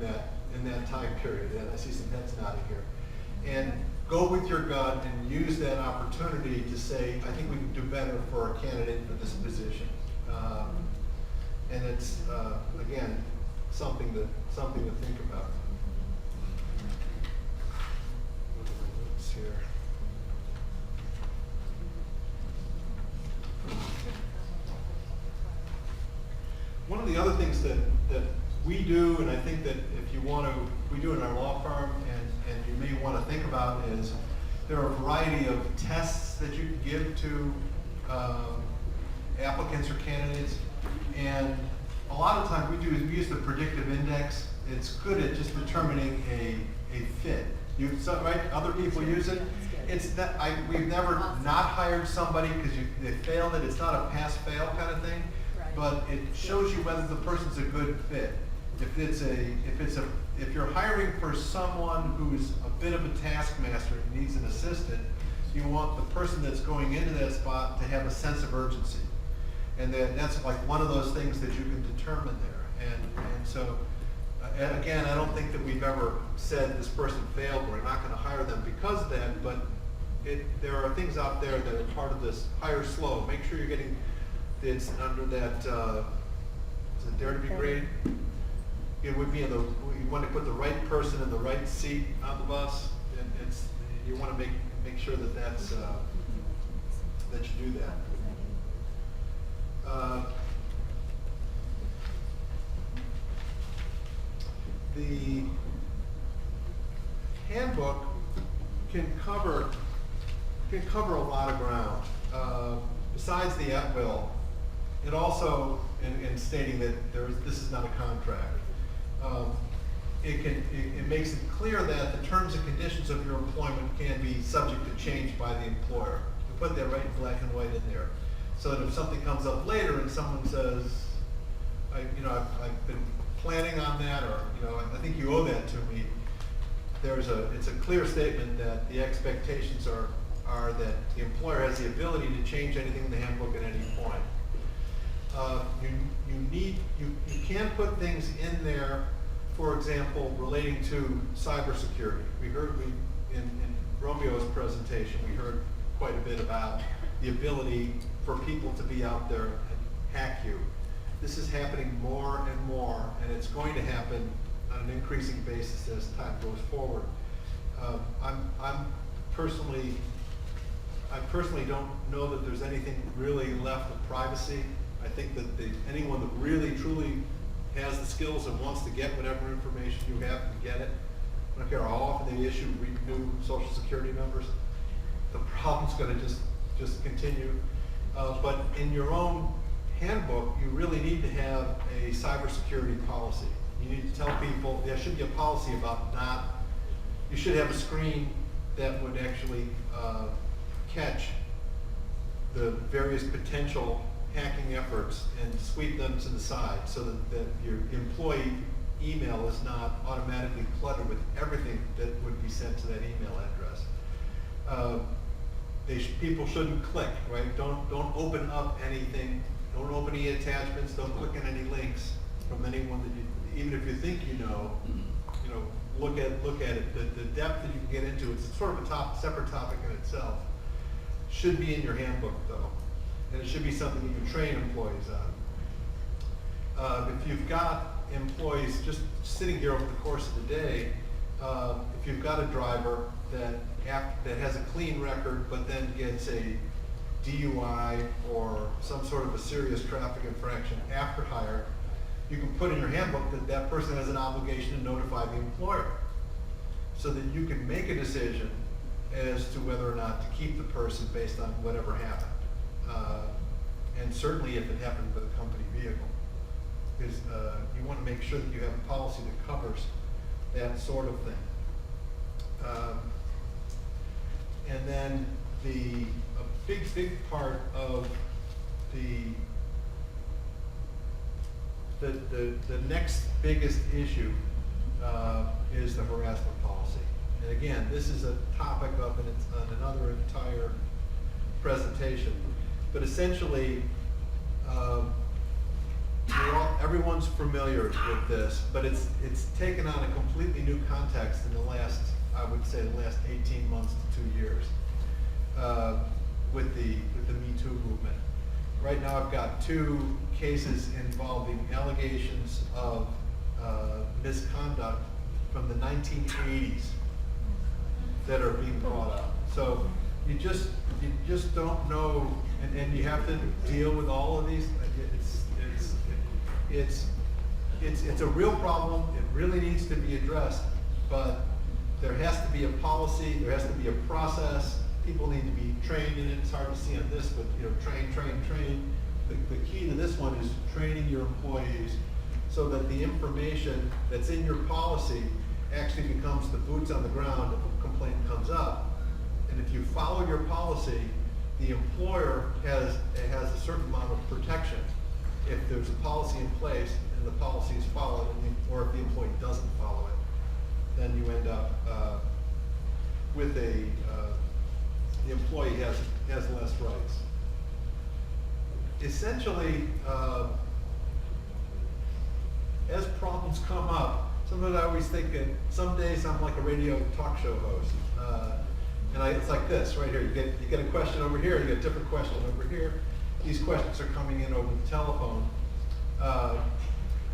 that time period, and I see some heads nodding here. And go with your gut and use that opportunity to say, I think we can do better for our candidate for this position. And it's again something to think about. Let's see here. One of the other things that we do, and I think that if you want to, we do in our law firm, and you may want to think about, is there are a variety of tests that you can give to applicants or candidates, and a lot of times we use the predictive index. It's good at just determining a fit. Right? Other people use it. It's that we've never not hired somebody because they failed it. It's not a pass-fail kind of thing, but it shows you whether the person's a good fit. if you're hiring for someone who's a bit of a taskmaster and needs an assistant, you want the person that's going into that spot to have a sense of urgency. And that's like one of those things that you can determine there. And so, again, I don't think that we've ever said this person failed, we're not gonna hire them because of that, but there are things out there that are part of this hire slow. Make sure you're getting, it's under that, is it Dare to Be Great? It would be you want to put the right person in the right seat on the bus. You want to make sure that that you do that. The handbook can cover a lot of ground. Besides the atwill, it also, in stating that this is not a contract, it makes it clear that the terms and conditions of your employment can be subject to change by the employer. We put that right in black and white in there, so that if something comes up later and someone says, I've been planning on that, or I think you owe that to me. It's a clear statement that the expectations are that the employer has the ability to change anything in the handbook at any point. You can put things in there, for example, relating to cybersecurity. In Romeo's presentation, we heard quite a bit about the ability for people to be out there and hack you. This is happening more and more, and it's going to happen on an increasing basis as time goes forward. I personally don't know that there's anything really left of privacy. I think that anyone that really truly has the skills and wants to get whatever information you have can get it. I don't care how often they issue renew Social Security numbers. The problem's going to just continue. But in your own handbook, you really need to have a cybersecurity policy. You need to tell people there should be a policy about you should have a screen that would actually catch the various potential hacking efforts and sweep them to the side so that your employee email is not automatically cluttered with everything that would be sent to that email address. People shouldn't click, right? Don't open up anything. Don't open any attachments. Don't click on any links from anyone that even if you think look at it. The depth that you can get into, it's sort of a separate topic in itself. Should be in your handbook though, and it should be something that you train employees on. If you've got employees just sitting here over the course of the day, if you've got a driver that has a clean record but then gets a DUI or some sort of a serious traffic infraction after hire, you can put in your handbook that person has an obligation to notify the employer so that you can make a decision as to whether or not to keep the person based on whatever happened. And certainly if it happened with a company vehicle. Because you want to make sure that you have a policy that covers that sort of thing. And then a big part of the next biggest issue is the harassment policy. And again, this is a topic of another entire presentation. But essentially, everyone's familiar with this, but it's taken on a completely new context in the last 18 months to 2 years with the Me Too movement. Right now I've got 2 cases involving allegations of misconduct from the 1980s that are being brought up. So you just don't know, and you have to deal with all of these. It's a real problem. It really needs to be addressed, but there has to be a policy. There has to be a process. People need to be trained in it. It's hard to see on this, but train. The key to this one is training your employees so that the information that's in your policy actually becomes the boots on the ground if a complaint comes up. And if you follow your policy, the employer has a certain amount of protection if there's a policy in place, and the policy is followed, or if the employee doesn't follow it, then you end up with the employee has less rights. Essentially, as problems come up, sometimes I always think that some days I'm like a radio talk show host. It's like this right here. You get a question over here, you get a different question over here. These questions are coming in over the telephone.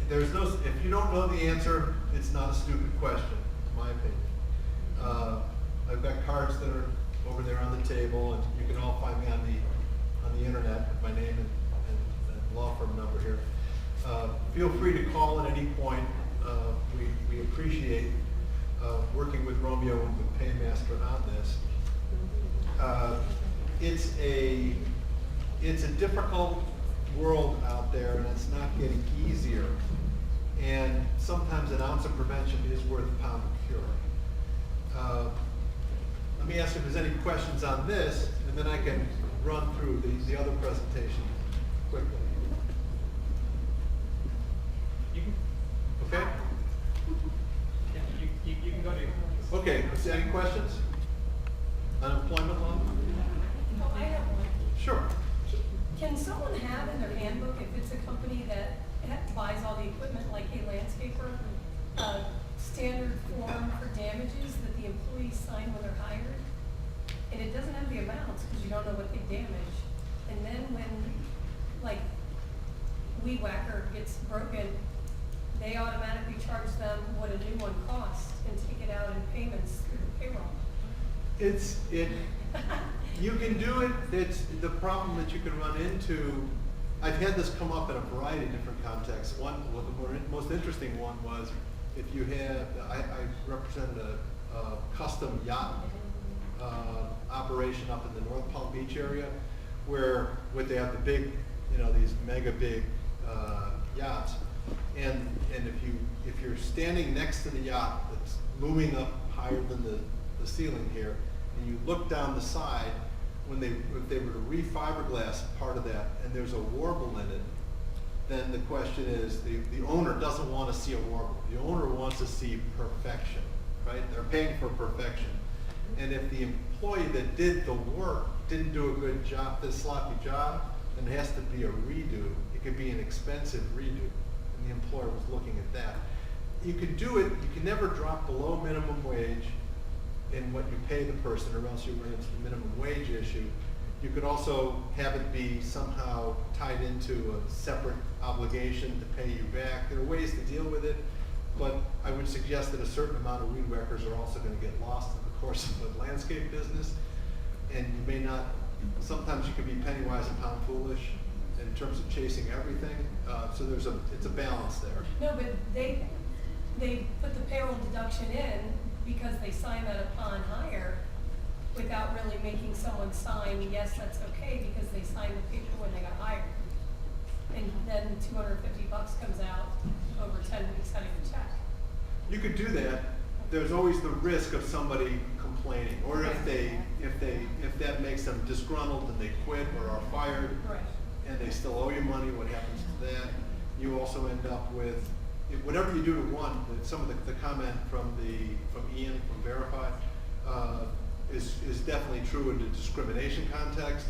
If you don't know the answer, it's not a stupid question, in my opinion. I've got cards that are over there on the table, and you can all find me on the internet with my name and law firm number here. Feel free to call at any point. We appreciate working with Romeo and with PayMaster on this. It's a difficult world out there, and it's not getting easier. And sometimes an ounce of prevention is worth a pound of cure. Let me ask if there's any questions on this, and then I can run through the other presentation quickly. Okay?
You can go to.
Okay, any questions? Unemployment law?
Oh, I have one.
Sure.
Can someone have in their handbook, if it's a company that buys all the equipment like a landscaper, a standard form for damages that the employees sign when they're hired? And it doesn't have the amounts because you don't know what they damage. And then when, like, weed whacker gets broken, they automatically charge them what a new one costs and take it out in payments through the payroll.
You can do it. It's the problem that you can run into. I've had this come up in a variety of different contexts. Well, the most interesting one was if you had, I represented a custom yacht operation up in the North Palm Beach area, where they have the big, these mega big yachts, and if you're standing next to the yacht that's looming up higher than the ceiling here, and you look down the side, if they were to refiberglass part of that and there's a warble in it, then the question is, the owner doesn't want to see a warble. The owner wants to see perfection, right? They're paying for perfection. And if the employee that did the work didn't do a good job, this sloppy job, then it has to be a redo. It could be an expensive redo. And the employer was looking at that. You could do it, you can never drop below minimum wage in what you pay the person, or else you run into the minimum wage issue. You could also have it be somehow tied into a separate obligation to pay you back. There are ways to deal with it, but I would suggest that a certain amount of weed whackers are also going to get lost in the course of the landscape business, and you may not, sometimes you can be penny wise and pound foolish in terms of chasing everything, so it's a balance there.
No, but they put the payroll deduction in because they sign that upon hire without really making someone sign, yes, that's okay, because they signed the paper when they got hired. And then $250 comes out over 10 weeks cutting the check.
You could do that. There's always the risk of somebody complaining, or if that makes them disgruntled and they quit or are fired,
Right.
and they still owe you money, what happens to that? You also end up with, whatever you do to one, some of the comment from Ian from Verify is definitely true in the discrimination context.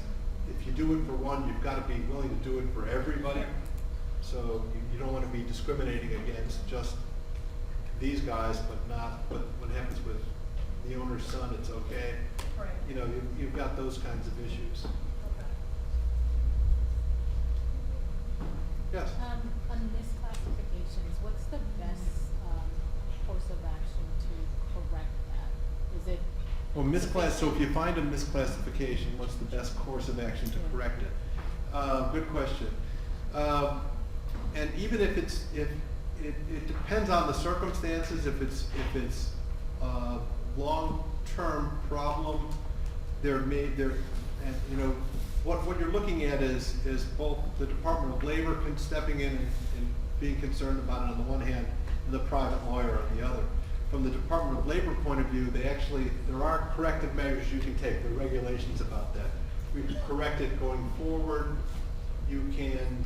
If you do it for one, you've got to be willing to do it for everybody. So you don't want to be discriminating against just these guys, but what happens with the owner's son, it's okay.
Right.
You've got those kinds of issues.
Okay.
Yes?
On misclassifications, what's the best course of action to correct that? Is it?
Well, so if you find a misclassification, what's the best course of action to correct it? Good question. And even if it depends on the circumstances. If it's a long-term problem, what you're looking at is both the Department of Labor stepping in and being concerned about it on the one hand, and the private lawyer on the other. From the Department of Labor point of view, there are corrective measures you can take. There are regulations about that. We can correct it going forward. You can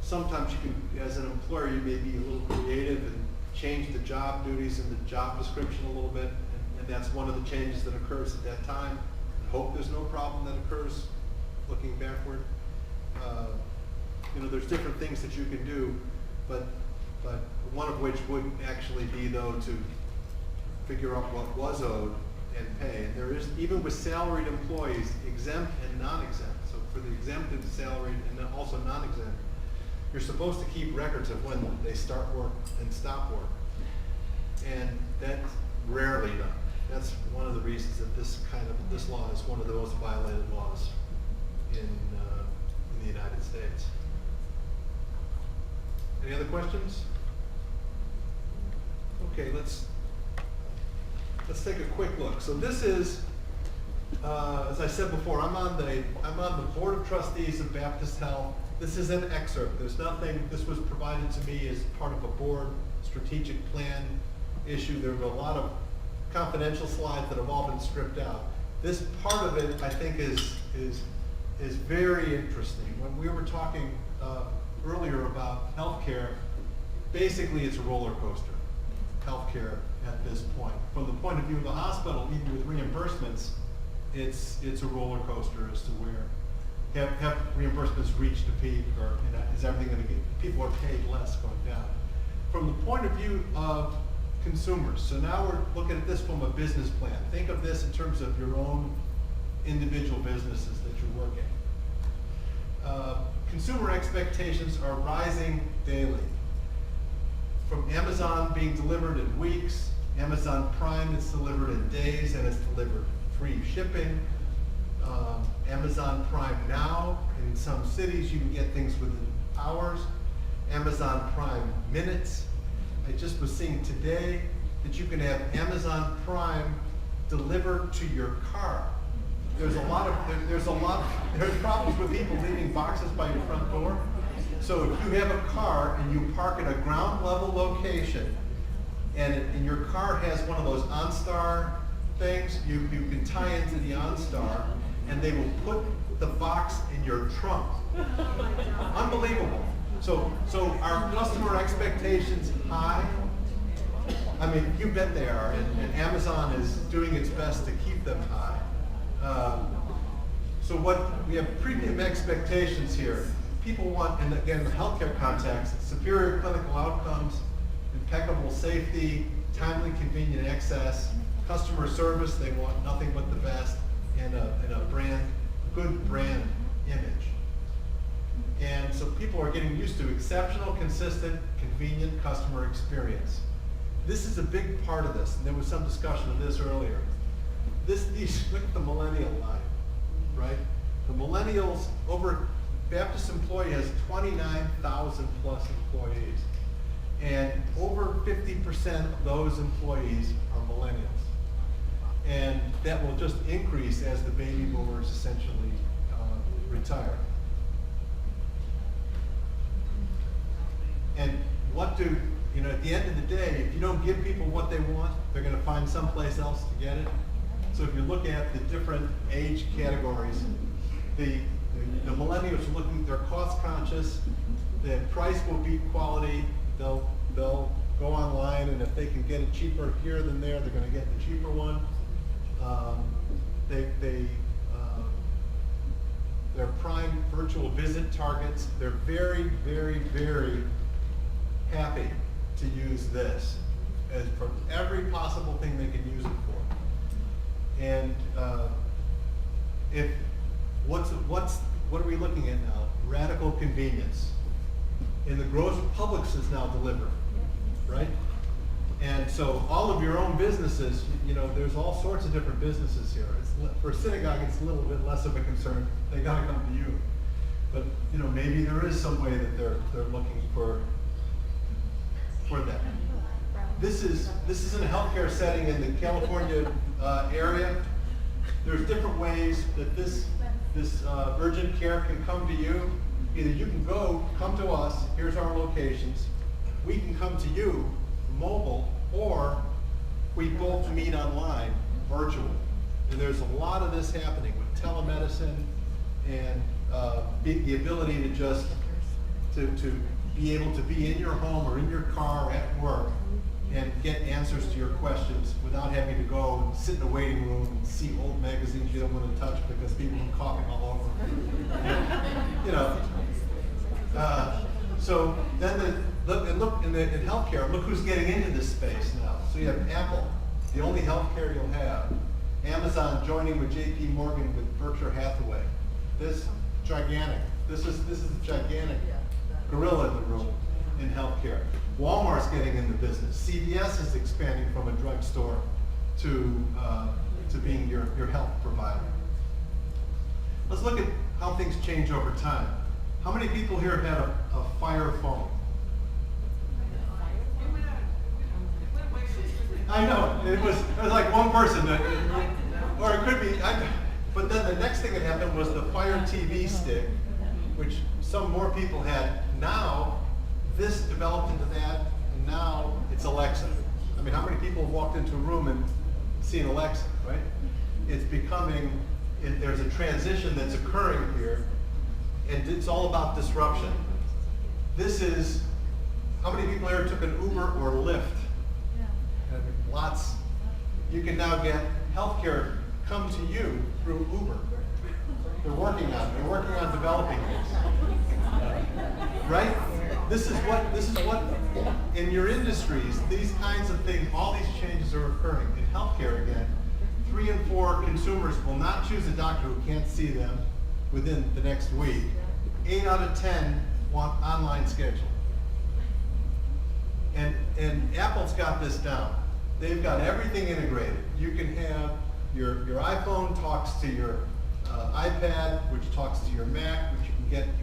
sometimes you can, as an employer, you may be a little creative and change the job duties and the job description a little bit, and that's one of the changes that occurs at that time. I hope there's no problem that occurs looking backward. You know, there's different things that you can do, but one of which would actually be, though, to figure out what was owed and pay. And there is, even with salaried employees, exempt and non-exempt. So for the exempted, salaried, and then also non-exempt, you're supposed to keep records of when they start work and stop work. And that's rarely done. That's one of the reasons that this law is one of the most violated laws in the United States. Any other questions? Okay, let's take a quick look. So this is, as I said before, I'm on the Board of Trustees of Baptist Health. This is an excerpt. There's nothing. This was provided to me as part of a board strategic plan issue. There were a lot of confidential slides that have all been stripped out. This part of it, I think, is very interesting. When we were talking earlier about healthcare, basically it's a roller coaster. Healthcare at this point, from the point of view of the hospital, even with reimbursements, it's a roller coaster as to where have reimbursements reached a peak, or is everything going to get? People are paid less going down. From the point of view of consumers, so now we're looking at this from a business plan. Think of this in terms of your own individual businesses that you're working. Consumer expectations are rising daily. From Amazon being delivered in weeks, Amazon Prime is delivered in days, and it's delivered free shipping. Amazon Prime Now, in some cities you can get things within hours. Amazon Prime Minutes. I just was seeing today that you can have Amazon Prime delivered to your car. There's problems with people leaving boxes by your front door. So if you have a car and you park at a ground level location, and your car has one of those OnStar things, you can tie into the OnStar, and they will put the box in your trunk. Unbelievable. So are customer expectations high? I mean, you bet they are, and Amazon is doing its best to keep them high. So we have premium expectations here. People want, and again, the healthcare context, superior clinical outcomes, impeccable safety, timely, convenient access, customer service. They want nothing but the best, and a good brand image. And so people are getting used to exceptional, consistent, convenient customer experience. This is a big part of this, and there was some discussion of this earlier. Look at the millennial line, right? The millennials, Baptist employee has 29,000 plus employees, and over 50% of those employees are millennials. And that will just increase as the baby boomers essentially retire. And at the end of the day, if you don't give people what they want, they're going to find someplace else to get it. So if you look at the different age categories, the millennials are looking, they're cost conscious, the price will beat quality, they'll go online, and if they can get it cheaper here than there, they're going to get the cheaper one. They're prime virtual visit targets. They're very, very, very happy to use this as for every possible thing they can use it for. And what are we looking at now? Radical convenience. And the gross Publix is now delivered, right? And so all of your own businesses, there's all sorts of different businesses here. For a synagogue, it's a little bit less of a concern. They gotta come to you. But maybe there is some way that they're looking for that. This is in a healthcare setting in the California area. There's different ways that this urgent care can come to you. Either you can come to us, here's our locations. We can come to you mobile, or we both meet online, virtual. And there's a lot of this happening with telemedicine and the ability to just to be able to be in your home or in your car or at work and get answers to your questions without having to go and sit in a waiting room and see old magazines you don't want to touch because people are coughing all over. You know. So then look in healthcare, look who's getting into this space now. So you have Apple, the only healthcare you'll have. Amazon joining with J.P. Morgan with Berkshire Hathaway. This gigantic. This is a gigantic gorilla in the room in healthcare. Walmart's getting in the business. CVS is expanding from a drugstore to being your health provider. Let's look at how things change over time. How many people here have had a Fire phone? I know, it was like one person, or it could be, but then the next thing that happened was the Fire TV stick, which some more people had. Now, this developed into that, and now it's Alexa. I mean, how many people have walked into a room and seen Alexa, right? It's becoming, there's a transition that's occurring here, and it's all about disruption. This is, how many people here took an Uber or Lyft? Lots. You can now get healthcare come to you through Uber. They're working on developing this. Right? This is what in your industries, these kinds of things, all these changes are occurring. In healthcare again, 3 in 4 consumers will not choose a doctor who can't see them within the next week. 8 out of 10 want online scheduling. And Apple's got this down. They've got everything integrated. You can have your iPhone talks to your iPad, which talks to your Mac, which you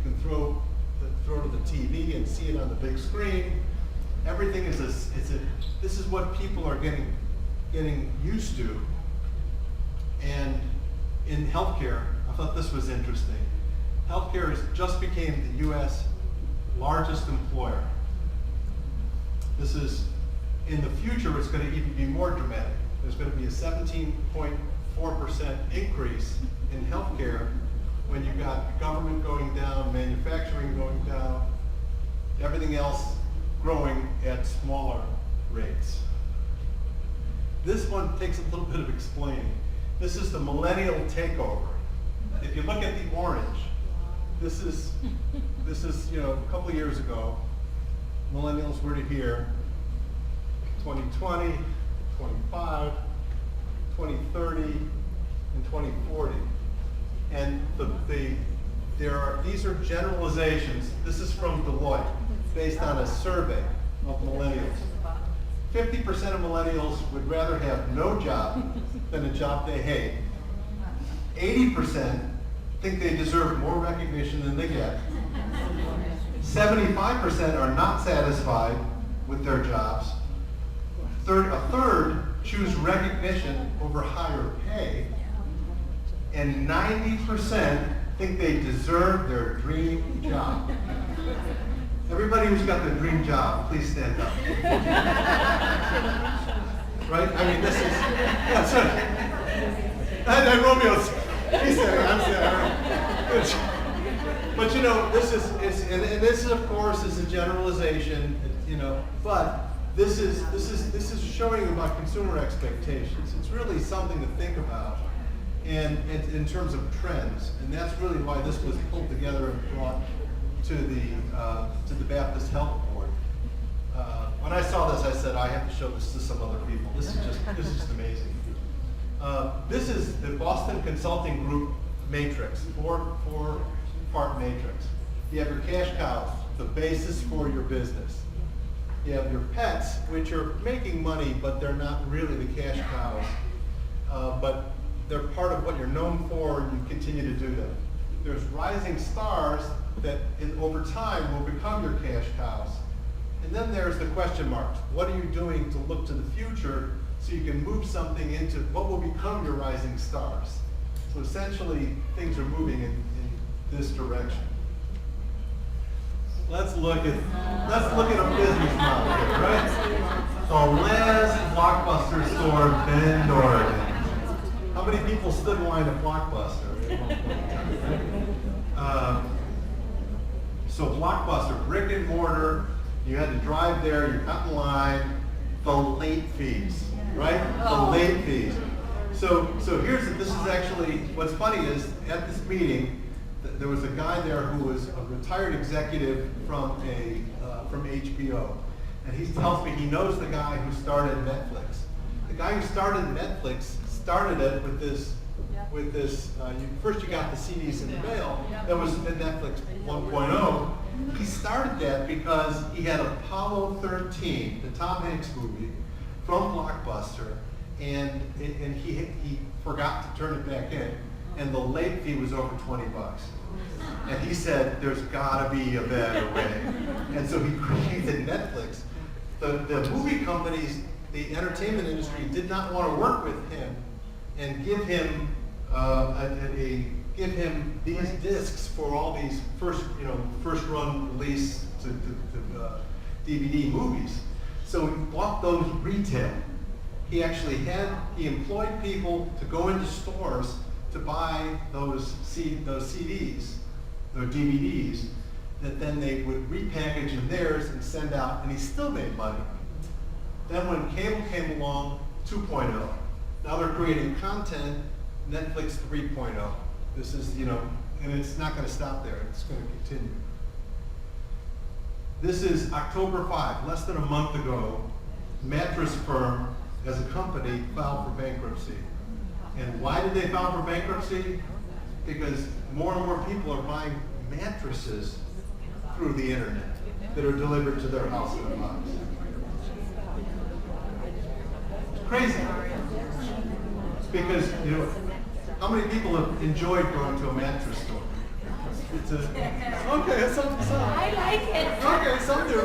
can throw to the TV and see it on the big screen. Everything is this is what people are getting used to. And in healthcare, I thought this was interesting. Healthcare just became the U.S. largest employer. This is, in the future, it's going to even be more dramatic. There's going to be a 17.4% increase in healthcare when you've got government going down, manufacturing going down, everything else growing at smaller rates. This one takes a little bit of explaining. This is the Millennial Takeover. If you look at the orange, this is a couple of years ago. Millennials were to here. 2020, 25, 2030, and 2040. And these are generalizations. This is from Deloitte, based on a survey of millennials. 50% of millennials would rather have no job than a job they hate. 80% think they deserve more recognition than they get. 75% are not satisfied with their jobs. A third choose recognition over higher pay. And 90% think they deserve their dream job. Everybody who's got their dream job, please stand up. Right? I mean, this is, and Romeo's, he's standing, I'm standing. But this is, of course, is a generalization, but this is showing about consumer expectations. It's really something to think about, and in terms of trends, and that's really why this was pulled together and brought to the Baptist Health Board. When I saw this, I said I have to show this to some other people. This is just amazing. This is the Boston Consulting Group matrix, four-part matrix. You have your cash cows, the basis for your business. You have your pets, which are making money, but they're not really the cash cows. But they're part of what you're known for, and you continue to do them. There's rising stars that over time will become your cash cows. And then there's the question marks. What are you doing to look to the future so you can move something into what will become your rising stars? So essentially, things are moving in this direction. Let's look at a business model here, right? The last Blockbuster store in Bend, Oregon. How many people stood in line at Blockbuster? So Blockbuster, brick and mortar, you had to drive there, you got in line, the late fees, right? The late fees. So this is actually, what's funny is, at this meeting, there was a guy there who was a retired executive from HBO. And he tells me he knows the guy who started Netflix. The guy who started Netflix started it with this, first you got the CDs in the mail, that was the Netflix 1.0. He started that because he had Apollo 13, the Tom Hanks movie, from Blockbuster, and he forgot to turn it back in, and the late fee was over $20. And he said, there's gotta be a better way. And so he created Netflix. The movie companies, the entertainment industry did not want to work with him and give him these discs for all these first run release to DVD movies. So he bought those retail. He employed people to go into stores to buy those CDs, those DVDs, that then they would repackage in theirs and send out, and he still made money. Then when cable came along, 2.0. Now they're creating content, Netflix 3.0. This is, and it's not going to stop there. It's going to continue. This is October 5, less than a month ago. Mattress Firm, as a company, filed for bankruptcy. And why did they file for bankruptcy? Because more and more people are buying mattresses through the internet that are delivered to their house in a box. It's crazy. Because, how many people have enjoyed going to a mattress store? Okay, some.
I like it.
Okay, some do.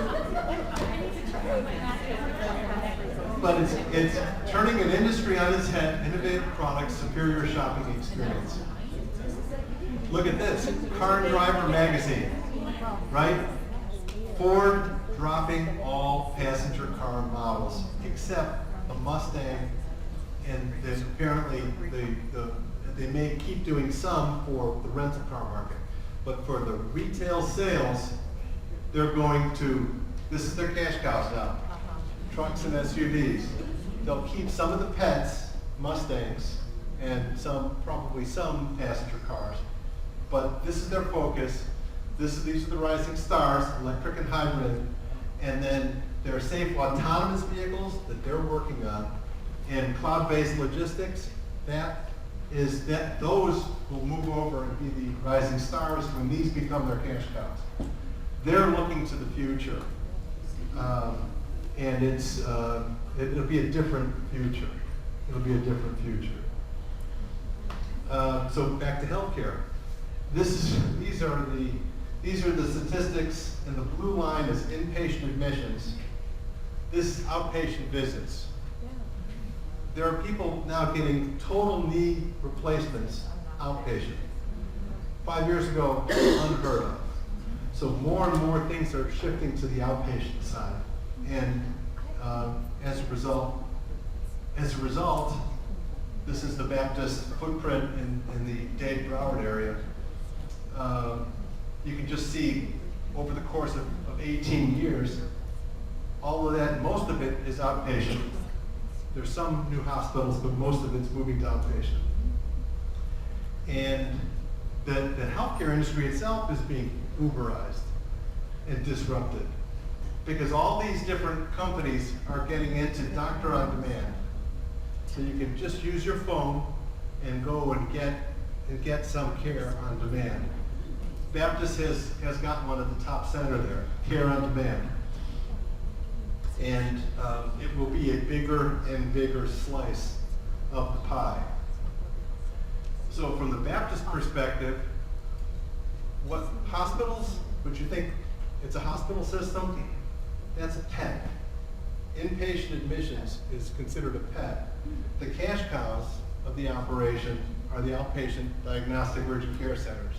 But it's turning an industry on its head, innovative products, superior shopping experience. Look at this, Car and Driver magazine, right? Ford dropping all passenger car models except the Mustang, and apparently they may keep doing some for the rental car market. But for the retail sales, they're going to, this is their cash cows now, trucks and SUVs. They'll keep some of the pets, Mustangs, and probably some passenger cars. But this is their focus. These are the rising stars, electric and hybrid. And then there are safe autonomous vehicles that they're working on. And cloud-based logistics, those will move over and be the rising stars when these become their cash cows. They're looking to the future. And it'll be a different future. It'll be a different future. So back to healthcare. These are the statistics, and the blue line is inpatient admissions. This is outpatient visits. There are people now getting total knee replacements outpatient. 5 years ago, unheard of. So more and more things are shifting to the outpatient side. And as a result, this is the Baptist footprint in the Dade Broward area. You can just see over the course of 18 years, all of that, most of it is outpatient. There's some new hospitals, but most of it's moving to outpatient. And the healthcare industry itself is being Uberized and disrupted, because all these different companies are getting into doctor on demand. So you can just use your phone and go and get some care on demand. Baptist has got one at the top center there, care on demand. And it will be a bigger and bigger slice of the pie. So from the Baptist perspective, what hospitals, would you think it's a hospital system? That's a pet. Inpatient admissions is considered a pet. The cash cows of the operation are the outpatient diagnostic urgent care centers.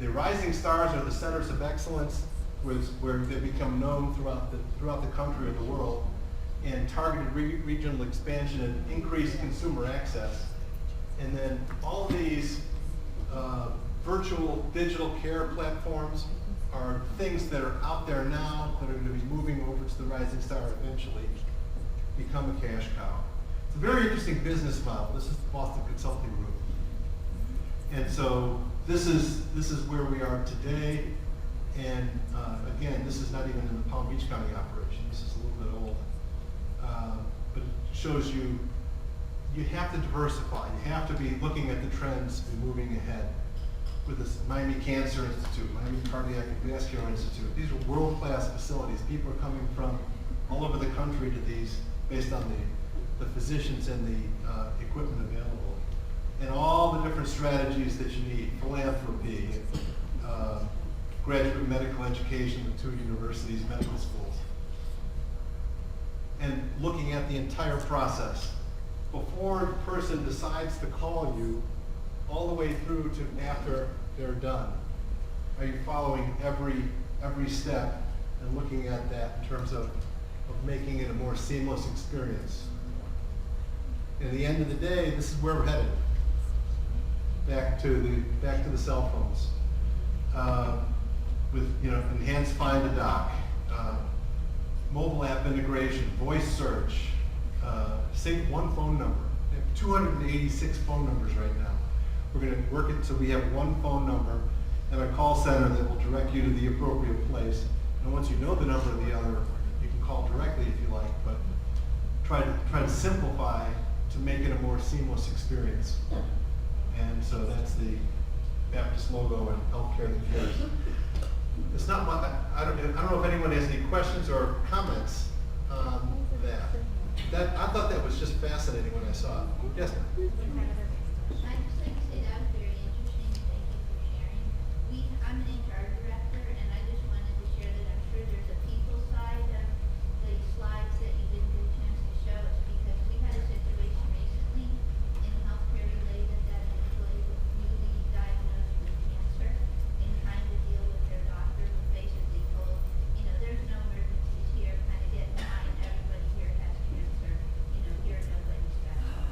The rising stars are the centers of excellence, where they become known throughout the country or the world, and targeted regional expansion and increased consumer access. And then all of these virtual digital care platforms are things that are out there now that are going to be moving over to the Rising Star eventually become a cash cow. It's a very interesting business model. This is the Boston Consulting Group. And so this is where we are today. And again, this is not even in the Palm Beach County operation. This is a little bit old. But it shows you have to diversify. You have to be looking at the trends and moving ahead. With the Miami Cancer Institute, Miami Cardiac and Vascular Institute. These are world-class facilities. People are coming from all over the country to these based on the physicians and the equipment available. And all the different strategies that you need, philanthropy, graduate medical education with 2 universities, medical schools. And looking at the entire process. Before the person decides to call you, all the way through to after they're done. Are you following every step and looking at that in terms of making it a more seamless experience? And at the end of the day, this is where we're headed. Back to the cell phones. With enhanced find a doc, mobile app integration, voice search, sync one phone number. We have 286 phone numbers right now. We're going to work it so we have one phone number and a call center that will direct you to the appropriate place. And once you know the number of the other, you can call directly if you like, but try to simplify to make it a more seamless experience. And so that's the Baptist logo and healthcare that cares. It's not much. I don't know if anyone has any questions or comments on that. I thought that was just fascinating when I saw it. Yes, ma'am.
I'd just like to say that was very interesting. Thank you for sharing. I'm an HR director, and I just wanted to share that I'm sure there's a people side of the slides that you didn't get a chance to show us, because we had a situation recently in healthcare related that an employee was newly diagnosed with cancer and trying to deal with their doctor was basically told, there's no emergencies here, kind of get in line, everybody here has cancer, you're nobody's special.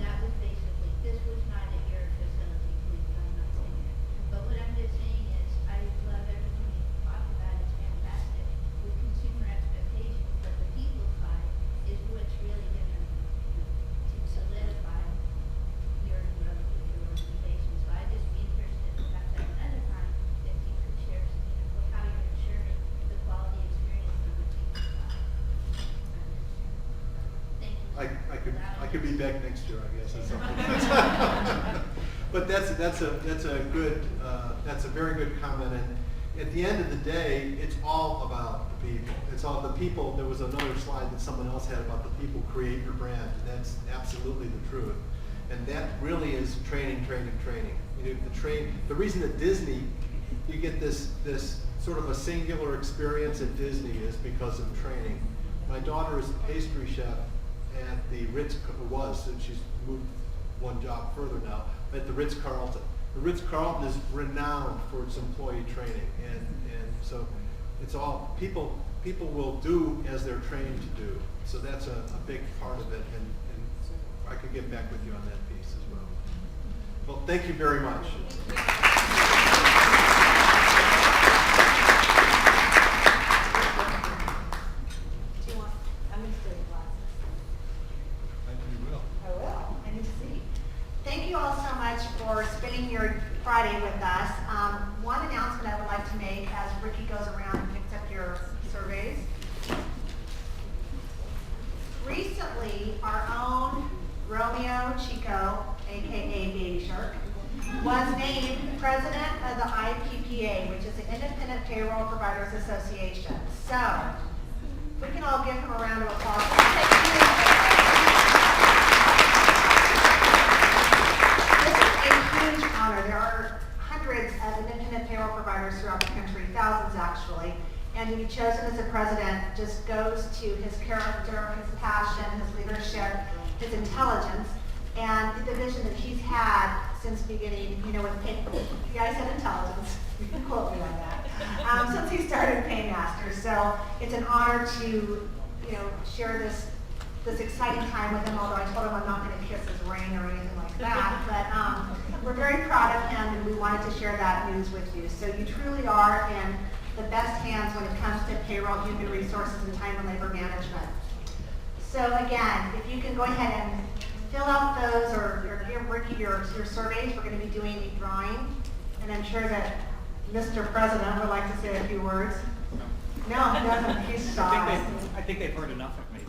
That was basically, this was not at your facility, please, I'm not saying it. But what I'm just saying is, I love everything you talked about, it's fantastic with consumer expectations, but the people side is what's really gonna, to solidify your growth with your organization. So I'd just be interested, perhaps at another time, if you could share, how you're ensuring the quality experience on the people side. Thank you.
I could be back next year, I guess, or something. But that's a very good comment. And at the end of the day, it's all about the people. It's all the people. There was another slide that someone else had about the people create your brand. And that's absolutely the truth. And that really is training. The reason that Disney, you get this sort of a singular experience at Disney is because of training. My daughter is a pastry chef at the and she's moved one job further now, at the Ritz-Carlton. The Ritz-Carlton is renowned for its employee training, and so it's all, people will do as they're trained to do. So that's a big part of it, and I could get back with you on that piece as well. Well, thank you very much.
I'm going to stay glasses.
You will.
I will. I need to see. Thank you all so much for spending your Friday with us. One announcement I would like to make as Ricky goes around and picks up your surveys. Recently, our own Romeo Chico, aka Baby Shark, was named president of the IPPA, which is the Independent Payroll Providers Association. So, we can all give him a round of applause. This is a huge honor. There are hundreds of independent payroll providers throughout the country, thousands actually, and to be chosen as a president just goes to his character, his passion, his leadership, his intelligence, and the vision that he's had since beginning, with you guys said intelligence, you can quote me on that, since he started PayMaster. So it's an honor to, share this exciting time with him, although I told him I'm not going to kiss his ring or anything like that, but we're very proud of him, and we wanted to share that news with you. So you truly are in the best hands when it comes to payroll, human resources, and time and labor management. So again, if you can go ahead and fill out those or give Ricky your surveys, we're going to be doing a drawing. And I'm sure that Mr. President would like to say a few words. No, he doesn't. He's shy.
I think they've heard enough of me